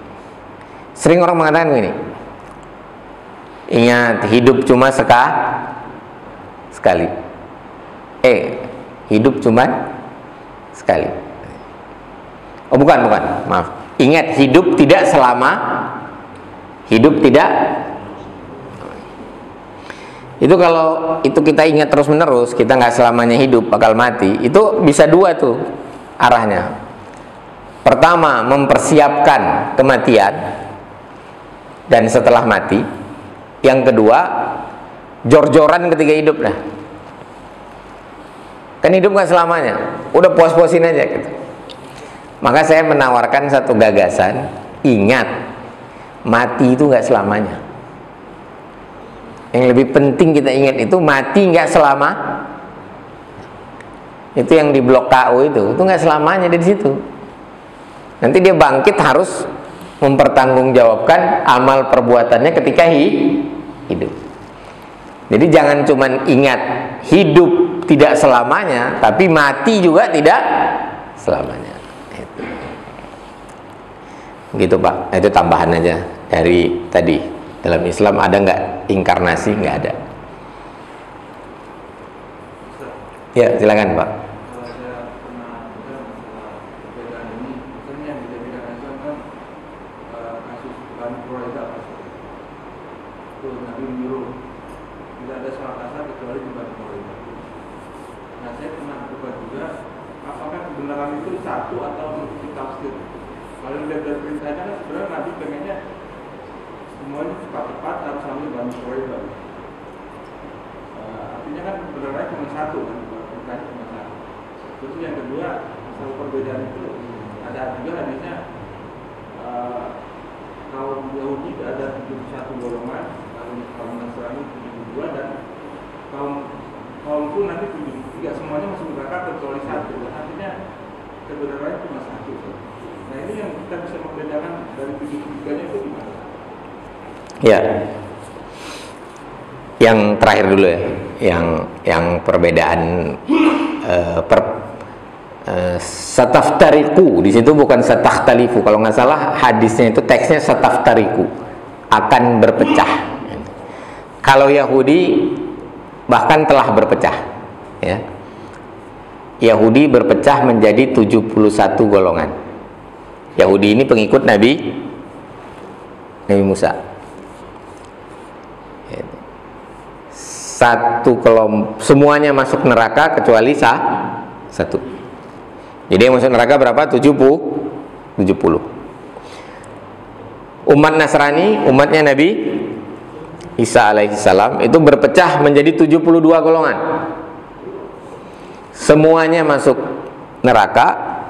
Sering orang mengatakan gini, ingat hidup cuma sekali. Hidup cuma sekali. Oh bukan, maaf. Ingat hidup tidak selama. Hidup tidak. Itu kalau itu kita ingat terus menerus, kita nggak selamanya hidup, bakal mati. Itu bisa dua tuh arahnya. Pertama, mempersiapkan kematian dan setelah mati. Yang kedua, jor-joran ketika hidup dah. Kan hidup nggak selamanya, udah puas-puasin aja gitu. Maka saya menawarkan satu gagasan, ingat, mati itu nggak selamanya. Yang lebih penting kita ingat itu mati nggak selama. Itu yang di blok KU itu nggak selamanya di situ. Nanti dia bangkit harus mempertanggungjawabkan amal perbuatannya ketika hidup. Jadi jangan cuman ingat hidup tidak selamanya, tapi mati juga tidak selamanya. Gitu Pak, itu tambahan aja dari tadi. Dalam Islam ada nggak inkarnasi? Nggak ada. Ya silakan Pak. Artinya kan beneran cuma satu kan, bukan cuma satu. Terus yang kedua, masalah perbedaan itu ada juga hadisnya kaum Yahudi ada 71 golongan, kaum Nasrani 72 dan kaumku nanti 73, semuanya masuk neraka kecuali satu. Artinya kebenarannya cuma satu. Nah ini yang kita bisa membedakan dari 73-nya itu gimana? Ya. Yang terakhir dulu ya, yang perbedaan sataftariku di situ bukan satahtalifu. Kalau nggak salah hadisnya itu teksnya sataftariku, akan berpecah. Kalau Yahudi bahkan telah berpecah, ya. Yahudi berpecah menjadi 71 golongan. Yahudi ini pengikut Nabi Musa. Satu kelompok, semuanya masuk neraka kecuali satu. Jadi yang masuk neraka berapa? 70. Umat Nasrani, umatnya Nabi Isa alaihissalam itu berpecah menjadi 72 golongan. Semuanya masuk neraka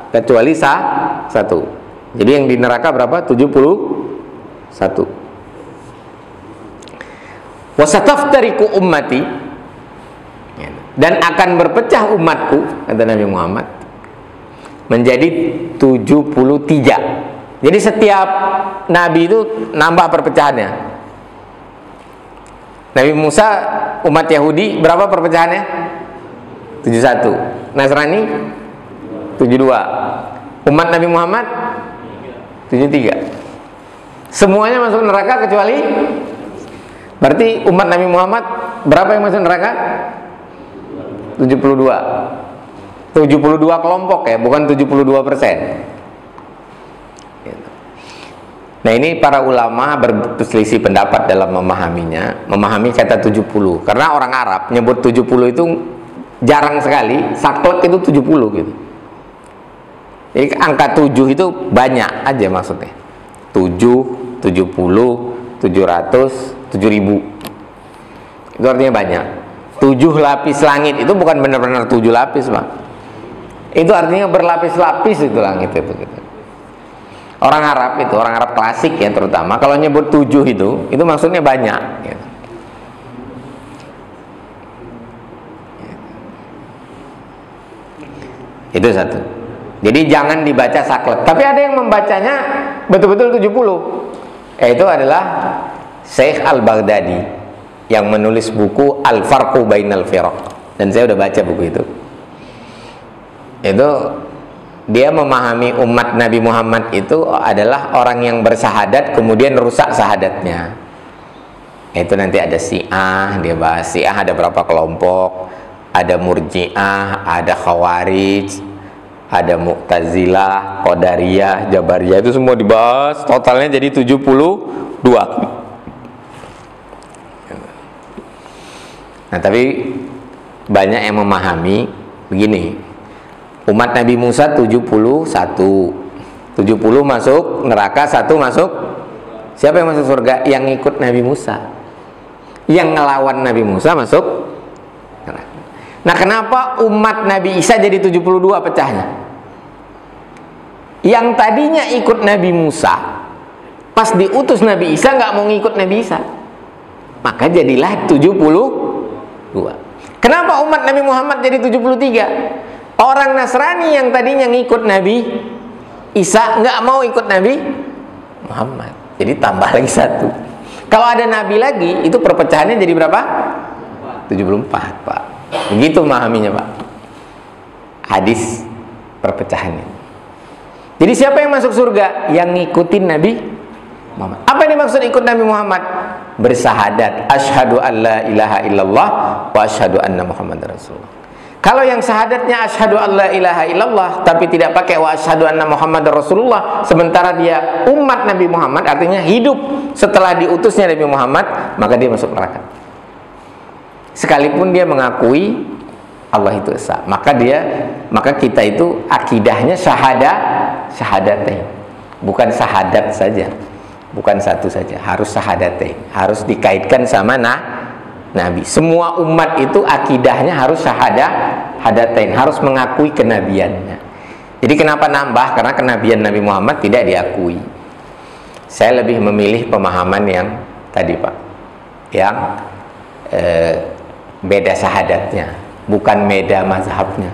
kecuali satu. Jadi yang di neraka berapa? 71. Wasataftariku ummati, dan akan berpecah umatku, kata Nabi Muhammad, menjadi 73. Jadi setiap nabi itu nambah perpecahannya. Nabi Musa umat Yahudi berapa perpecahannya? 71. Nasrani 72. Umat Nabi Muhammad 73. Semuanya masuk neraka kecuali, berarti umat Nabi Muhammad berapa yang masuk neraka? 72. 72 kelompok ya, bukan 72%. Nah ini para ulama berselisih pendapat dalam memahami kata 70. Karena orang Arab nyebut 70 itu jarang sekali, saklek itu 70 gitu. Jadi angka 7 itu banyak aja maksudnya. 7, 70, 700, 7.000. Itu artinya banyak. 7 lapis langit itu bukan benar-benar 7 lapis, Pak. Itu artinya berlapis-lapis itu langit itu gitu. Orang Arab itu, orang Arab klasik ya terutama, kalau nyebut 7 itu maksudnya banyak gitu. Itu satu. Jadi jangan dibaca saklek. Tapi ada yang membacanya betul-betul 70. Itu adalah Syekh Al-Baghdadi yang menulis buku Al-Farqu Bainal Firaq. Dan saya udah baca buku itu. Itu dia memahami umat Nabi Muhammad itu adalah orang yang bersahadat kemudian rusak sahadatnya. Itu nanti ada Syiah, dia bahas Syiah ada berapa kelompok, ada Murji'ah, ada Khawarij, ada Mu'tazilah, Qadariyah, Jabariyah, itu semua dibahas, totalnya jadi 72. Nah, tapi banyak yang memahami begini, umat Nabi Musa 71, 70 masuk neraka, 1 masuk. Siapa yang masuk surga? Yang ikut Nabi Musa. Yang ngelawan Nabi Musa masuk neraka. Nah, kenapa umat Nabi Isa jadi 72 pecahnya? Yang tadinya ikut Nabi Musa, pas diutus Nabi Isa nggak mau ngikut Nabi Isa, maka jadilah 72. Kenapa umat Nabi Muhammad jadi 73? Orang Nasrani yang tadinya ngikut Nabi Isa nggak mau ikut Nabi Muhammad, jadi tambah lagi 1. Kalau ada Nabi lagi, itu perpecahannya jadi berapa? 74, Pak. Begitu memahaminya, Pak. Hadis perpecahannya. Jadi siapa yang masuk surga? Yang ngikutin Nabi Muhammad. Apa yang dimaksud ikut Nabi Muhammad? Bersahadat, asyhadu an la ilaha illallah wa asyhadu anna Muhammadar Rasulullah. Kalau yang syahadatnya asyhadu an la ilaha illallah tapi tidak pakai wa asyhadu anna Muhammadar Rasulullah, sementara dia umat Nabi Muhammad, artinya hidup setelah diutusnya Nabi Muhammad, maka dia masuk neraka. Sekalipun dia mengakui Allah itu esa, maka kita itu akidahnya syahadatain, bukan syahadat saja, bukan satu saja, harus syahadatain, harus dikaitkan sama Nabi. Semua umat itu akidahnya harus syahadatain, harus mengakui kenabiannya. Jadi kenapa nambah? Karena kenabian Nabi Muhammad tidak diakui. Saya lebih memilih pemahaman yang tadi, Pak, yang beda syahadatnya, bukan beda mazhabnya.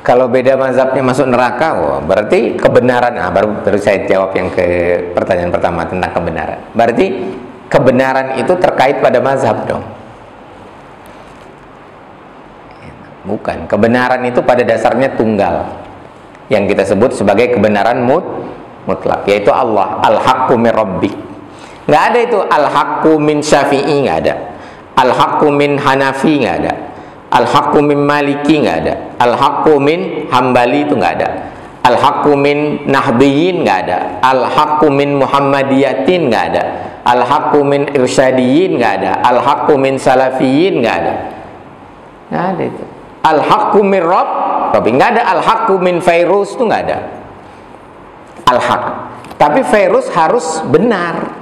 Kalau beda mazhabnya masuk neraka, berarti kebenaran. Baru saya jawab yang ke pertanyaan pertama tentang kebenaran. Berarti kebenaran itu terkait pada mazhab dong. Bukan. Kebenaran itu pada dasarnya tunggal, yang kita sebut sebagai kebenaran mutlak, yaitu Allah. Al-haqqu min rabbik. Nggak ada itu al-haqqu min syafi'i, nggak ada. Al-haqqu min hanafi, nggak ada. Al-haqqu min maliki, nggak ada. Al-haqqu min hambali, itu nggak ada. Al-haqqu min nahdiyin, nggak ada. Al-haqqu min muhammadiyatin, nggak ada. Al-haqqu min irsyadiyin, nggak ada. Al-haqqu min salafiyin, nggak ada. Nggak ada itu. Al-haqqu min rabbi, nggak ada. Al-haqqu min fairuz, itu nggak ada. Al-haq. Tapi fairuz harus benar.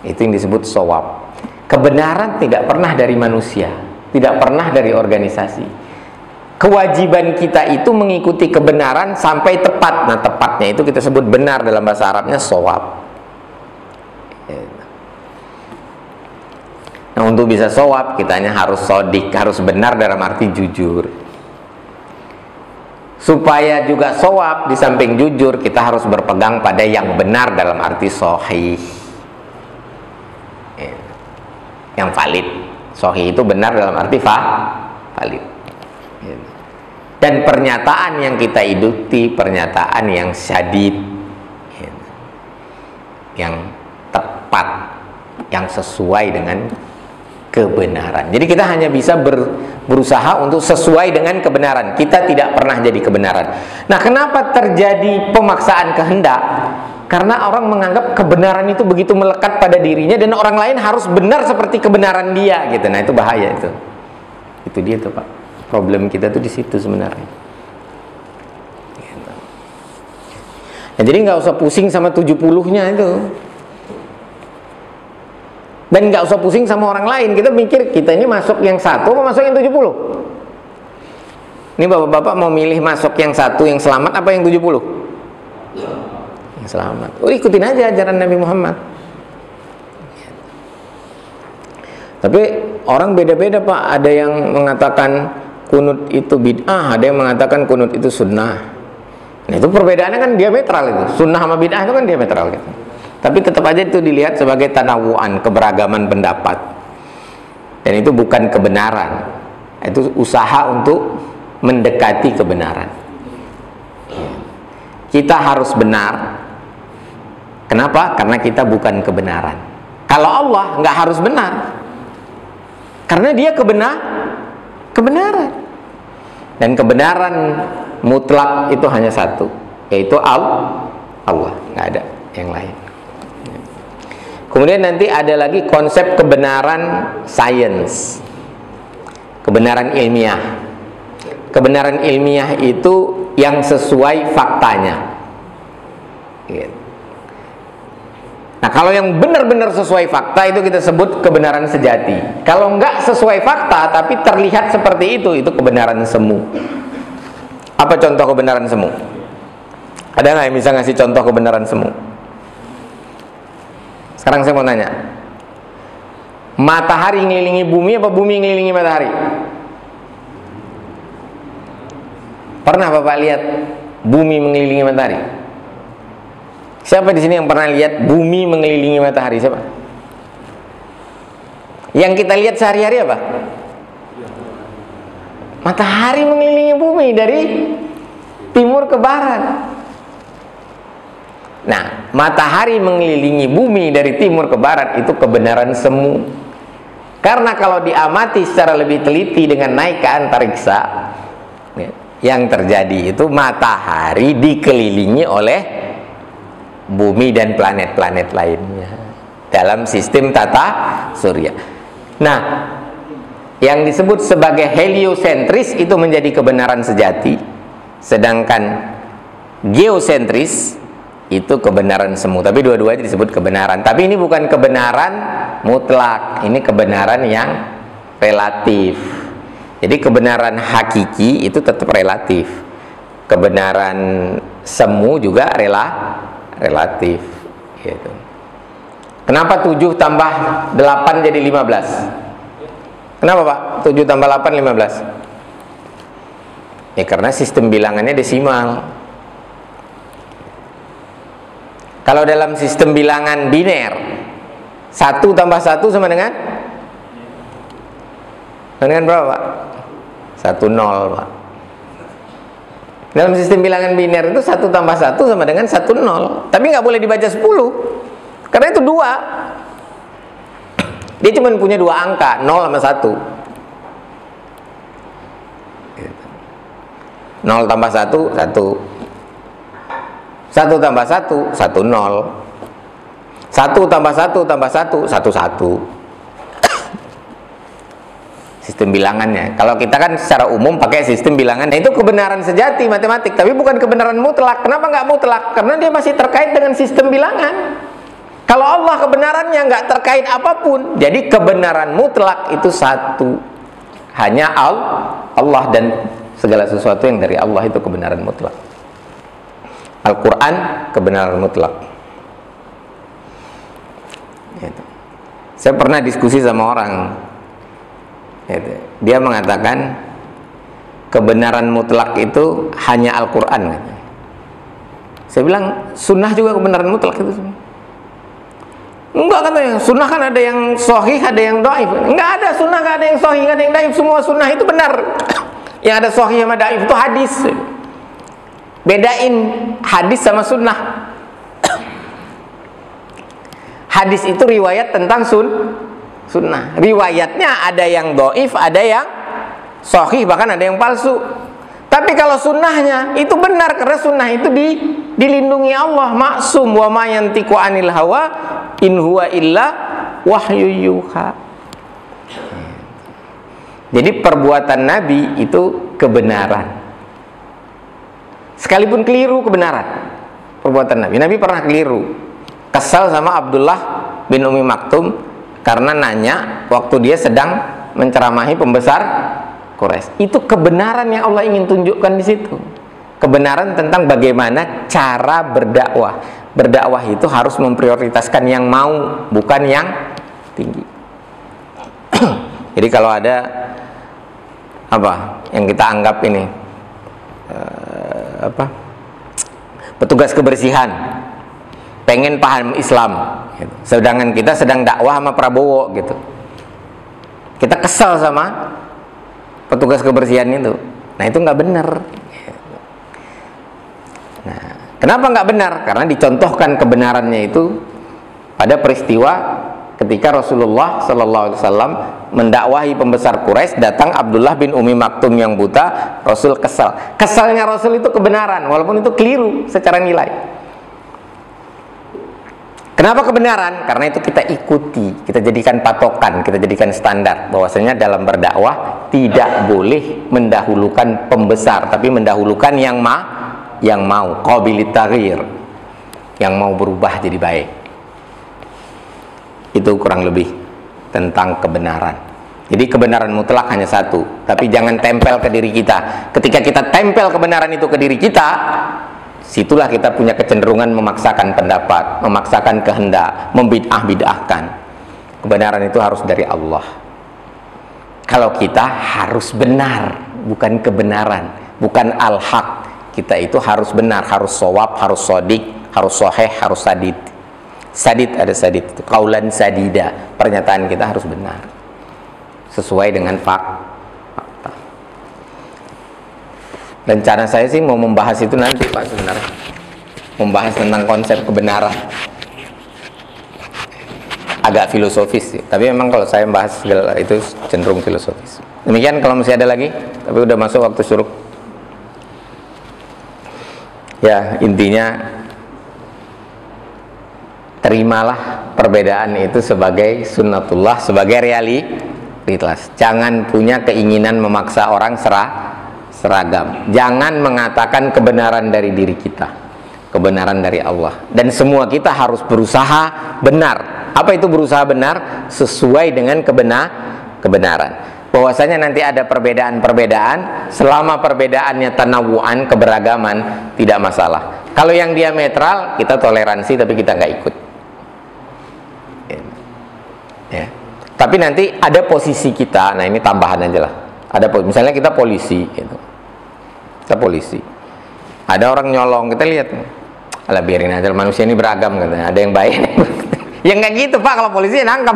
Itu yang disebut shawab. Kebenaran tidak pernah dari manusia, tidak pernah dari organisasi. Kewajiban kita itu mengikuti kebenaran sampai tepat. Nah, tepatnya itu kita sebut benar, dalam bahasa Arabnya shawab. Nah, untuk bisa shawab, kitanya harus sodik, harus benar dalam arti jujur. Supaya juga shawab, di samping jujur, kita harus berpegang pada yang benar dalam arti sahih, yang valid. Sahih itu benar dalam arti valid. Dan pernyataan yang kita ikuti, pernyataan yang syadid, yang tepat, yang sesuai dengan kebenaran. Jadi kita hanya bisa berusaha untuk sesuai dengan kebenaran. Kita tidak pernah jadi kebenaran. Nah, kenapa terjadi pemaksaan kehendak? Karena orang menganggap kebenaran itu begitu melekat pada dirinya dan orang lain harus benar seperti kebenaran dia, gitu. Nah, itu bahaya itu. Itu dia tuh, Pak. Problem kita tuh di situ sebenarnya. Nah, jadi nggak usah pusing sama 70-nya itu. Dan nggak usah pusing sama orang lain. Kita mikir kita ini masuk yang 1 apa masuk yang 70? Ini bapak-bapak mau milih masuk yang 1 yang selamat apa yang 70? Yang selamat. Ikutin aja ajaran Nabi Muhammad. Tapi orang beda-beda, Pak. Ada yang mengatakan kunut itu bid'ah, ada yang mengatakan kunut itu sunnah. Nah, itu perbedaannya kan diametral itu. Sunnah sama bid'ah itu kan diametral gitu. Tapi tetap aja itu dilihat sebagai tanawuan, keberagaman pendapat. Dan itu bukan kebenaran. Itu usaha untuk mendekati kebenaran. Kita harus benar. Kenapa? Karena kita bukan kebenaran. Kalau Allah nggak harus benar, karena dia kebenaran. Dan kebenaran mutlak itu hanya satu, yaitu Allah, nggak ada yang lain. Kemudian nanti ada lagi konsep kebenaran sains, kebenaran ilmiah. Kebenaran ilmiah itu yang sesuai faktanya. Nah, kalau yang benar-benar sesuai fakta itu kita sebut kebenaran sejati. Kalau enggak sesuai fakta tapi terlihat seperti itu kebenaran semu. Apa contoh kebenaran semu? Ada nggak yang bisa ngasih contoh kebenaran semu? Sekarang saya mau nanya, matahari ngelilingi bumi apa bumi ngelilingi matahari? Pernah Bapak lihat bumi mengelilingi matahari? Siapa di sini yang pernah lihat bumi mengelilingi matahari? Siapa? Yang kita lihat sehari-hari apa? Matahari mengelilingi bumi dari timur ke barat. Nah, matahari mengelilingi bumi dari timur ke barat itu kebenaran semu. Karena kalau diamati secara lebih teliti dengan naik ke antariksa, yang terjadi itu matahari dikelilingi oleh bumi dan planet-planet lainnya dalam sistem tata surya. Nah, yang disebut sebagai heliosentris itu menjadi kebenaran sejati, sedangkan geosentris itu kebenaran semu. Tapi dua-duanya disebut kebenaran. Tapi ini bukan kebenaran mutlak, ini kebenaran yang relatif. Jadi kebenaran hakiki itu tetap relatif. Kebenaran semu juga relatif gitu. Kenapa 7 tambah 8 jadi 15? Kenapa Pak? 7 tambah 8 15? Ya karena sistem bilangannya desimal. Kalau dalam sistem bilangan biner 1 tambah 1 sama dengan berapa Pak? 1 0 Pak. Dalam sistem bilangan biner itu 1 tambah 1 sama dengan 1 0. Tapi nggak boleh dibaca 10, karena itu 2. Dia cuma punya 2 angka, 0 sama 1. 0 tambah 1 1. 1 tambah 1 1 0. 1 tambah 1 tambah 1 1 1. Sistem bilangannya. Kalau kita kan secara umum pakai sistem bilangan, nah itu kebenaran sejati matematik, tapi bukan kebenaran mutlak. Kenapa nggak mutlak? Karena dia masih terkait dengan sistem bilangan. Kalau Allah kebenarannya nggak terkait apapun, jadi kebenaran mutlak itu satu, hanya Allah dan segala sesuatu yang dari Allah itu kebenaran mutlak. Al-Quran kebenaran mutlak. Saya pernah diskusi sama orang. Dia mengatakan kebenaran mutlak itu hanya Al-Quran. Saya bilang sunnah juga kebenaran mutlak itu. Enggak, katanya sunnah kan ada yang sahih, ada yang dhaif. Enggak ada sunnah, enggak ada yang sahih, enggak ada yang dhaif. Semua sunnah itu benar. Yang ada sahih sama dhaif itu hadis. Bedain hadis sama sunnah. Hadis itu riwayat tentang sunnah. Riwayatnya ada yang dhaif, ada yang sahih, bahkan ada yang palsu. Tapi kalau sunnahnya itu benar, karena sunnah itu dilindungi Allah, maksum, wa ma yantiqu anil hawa in huwa illa wahyu yuha. Jadi perbuatan Nabi itu kebenaran, sekalipun keliru kebenaran perbuatan Nabi. Nabi pernah keliru, kesal sama Abdullah bin Umi Maktum karena nanya waktu dia sedang menceramahi pembesar Quraisy. Itu kebenaran yang Allah ingin tunjukkan di situ. Kebenaran tentang bagaimana cara berdakwah. Berdakwah itu harus memprioritaskan yang mau, bukan yang tinggi. Jadi kalau ada apa yang kita anggap ini petugas kebersihan, pengen paham Islam gitu. Sedangkan kita sedang dakwah sama Prabowo gitu. Kita kesel sama petugas kebersihan itu. Nah, itu nggak benar. Nah, kenapa nggak benar? Karena dicontohkan kebenarannya itu pada peristiwa ketika Rasulullah SAW mendakwahi pembesar Quraisy, datang Abdullah bin Umi Maktum yang buta, Rasul kesal. Kesalnya Rasul itu kebenaran, walaupun itu keliru secara nilai. Kenapa kebenaran? Karena itu kita ikuti, kita jadikan patokan, kita jadikan standar. Bahwasanya dalam berdakwah tidak boleh mendahulukan pembesar, tapi mendahulukan yang mau qabilit taghyir, yang mau berubah jadi baik. Itu kurang lebih tentang kebenaran. Jadi kebenaran mutlak hanya satu, tapi jangan tempel ke diri kita. Ketika kita tempel kebenaran itu ke diri kita, situlah kita punya kecenderungan memaksakan pendapat, memaksakan kehendak, membid'ah-bid'ahkan. Kebenaran itu harus dari Allah. Kalau kita harus benar, bukan kebenaran, bukan al-haq. Kita itu harus benar, harus shawab, harus shadiq, harus sahih, harus sadid. Sadid, ada sadid itu qaulan sadida, pernyataan kita harus benar sesuai dengan fakta. Rencana saya sih mau membahas itu nanti Pak, sebenarnya membahas tentang konsep kebenaran, agak filosofis sih. Tapi memang kalau saya membahas segala itu cenderung filosofis. Demikian, kalau masih ada lagi, tapi udah masuk waktu syuruk. Ya, intinya terimalah perbedaan itu sebagai sunnatullah, sebagai realitas. Jangan punya keinginan memaksa orang seragam. Jangan mengatakan kebenaran dari diri kita, kebenaran dari Allah. Dan semua kita harus berusaha benar. Apa itu berusaha benar? Sesuai dengan kebenaran. Bahwasanya nanti ada perbedaan-perbedaan, selama perbedaannya tanawu'an, keberagaman, tidak masalah. Kalau yang diametral, kita toleransi tapi kita nggak ikut. Ya. Tapi nanti ada posisi kita, nah ini tambahan aja lah. Ada misalnya kita polisi, gitu. Kita polisi. Ada orang nyolong, kita lihat, alah biarin aja, manusia ini beragam, katanya. Ada yang baik. Ya nggak gitu Pak, kalau polisi nangkap.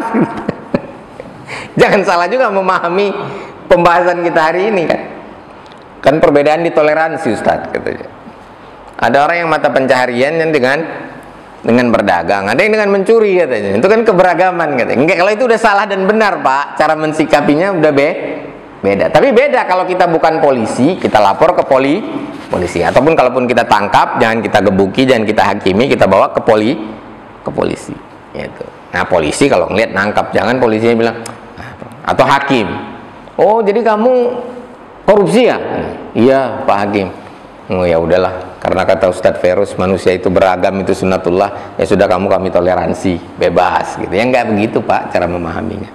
Jangan salah juga memahami pembahasan kita hari ini kan. Kan perbedaan ditoleransi Ustadz, katanya. Ada orang yang mata pencahariannya dengan berdagang, ada yang dengan mencuri, katanya. Itu kan keberagaman, katanya. Enggak, kalau itu udah salah dan benar Pak, cara mensikapinya udah beda. Tapi beda kalau kita bukan polisi, kita lapor ke polisi. Ataupun kalaupun kita tangkap, jangan kita gebuki, jangan kita hakimi, kita bawa ke polisi. Gitu. Nah polisi kalau ngeliat nangkap, jangan polisinya bilang, atau hakim, oh jadi kamu korupsi ya? Iya Pak Hakim. Oh ya udahlah, karena kata Ustadz Ferus manusia itu beragam, itu sunnatullah, ya sudah kami toleransi, bebas gitu. Ya nggak begitu Pak cara memahaminya.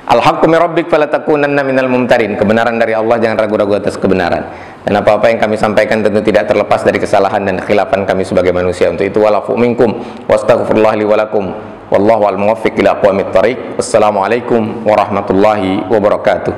Al-haqqu min rabbik fala takunanna minal mumtarin. Kebenaran dari Allah, jangan ragu-ragu atas kebenaran. Dan apa-apa yang kami sampaikan tentu tidak terlepas dari kesalahan dan khilafan kami sebagai manusia. Untuk itu walafu minkum wastaghfirullah li wa lakum. Wallahu al-muwaffiq ila aqwamit thariq. Wassalamualaikum warahmatullahi wabarakatuh.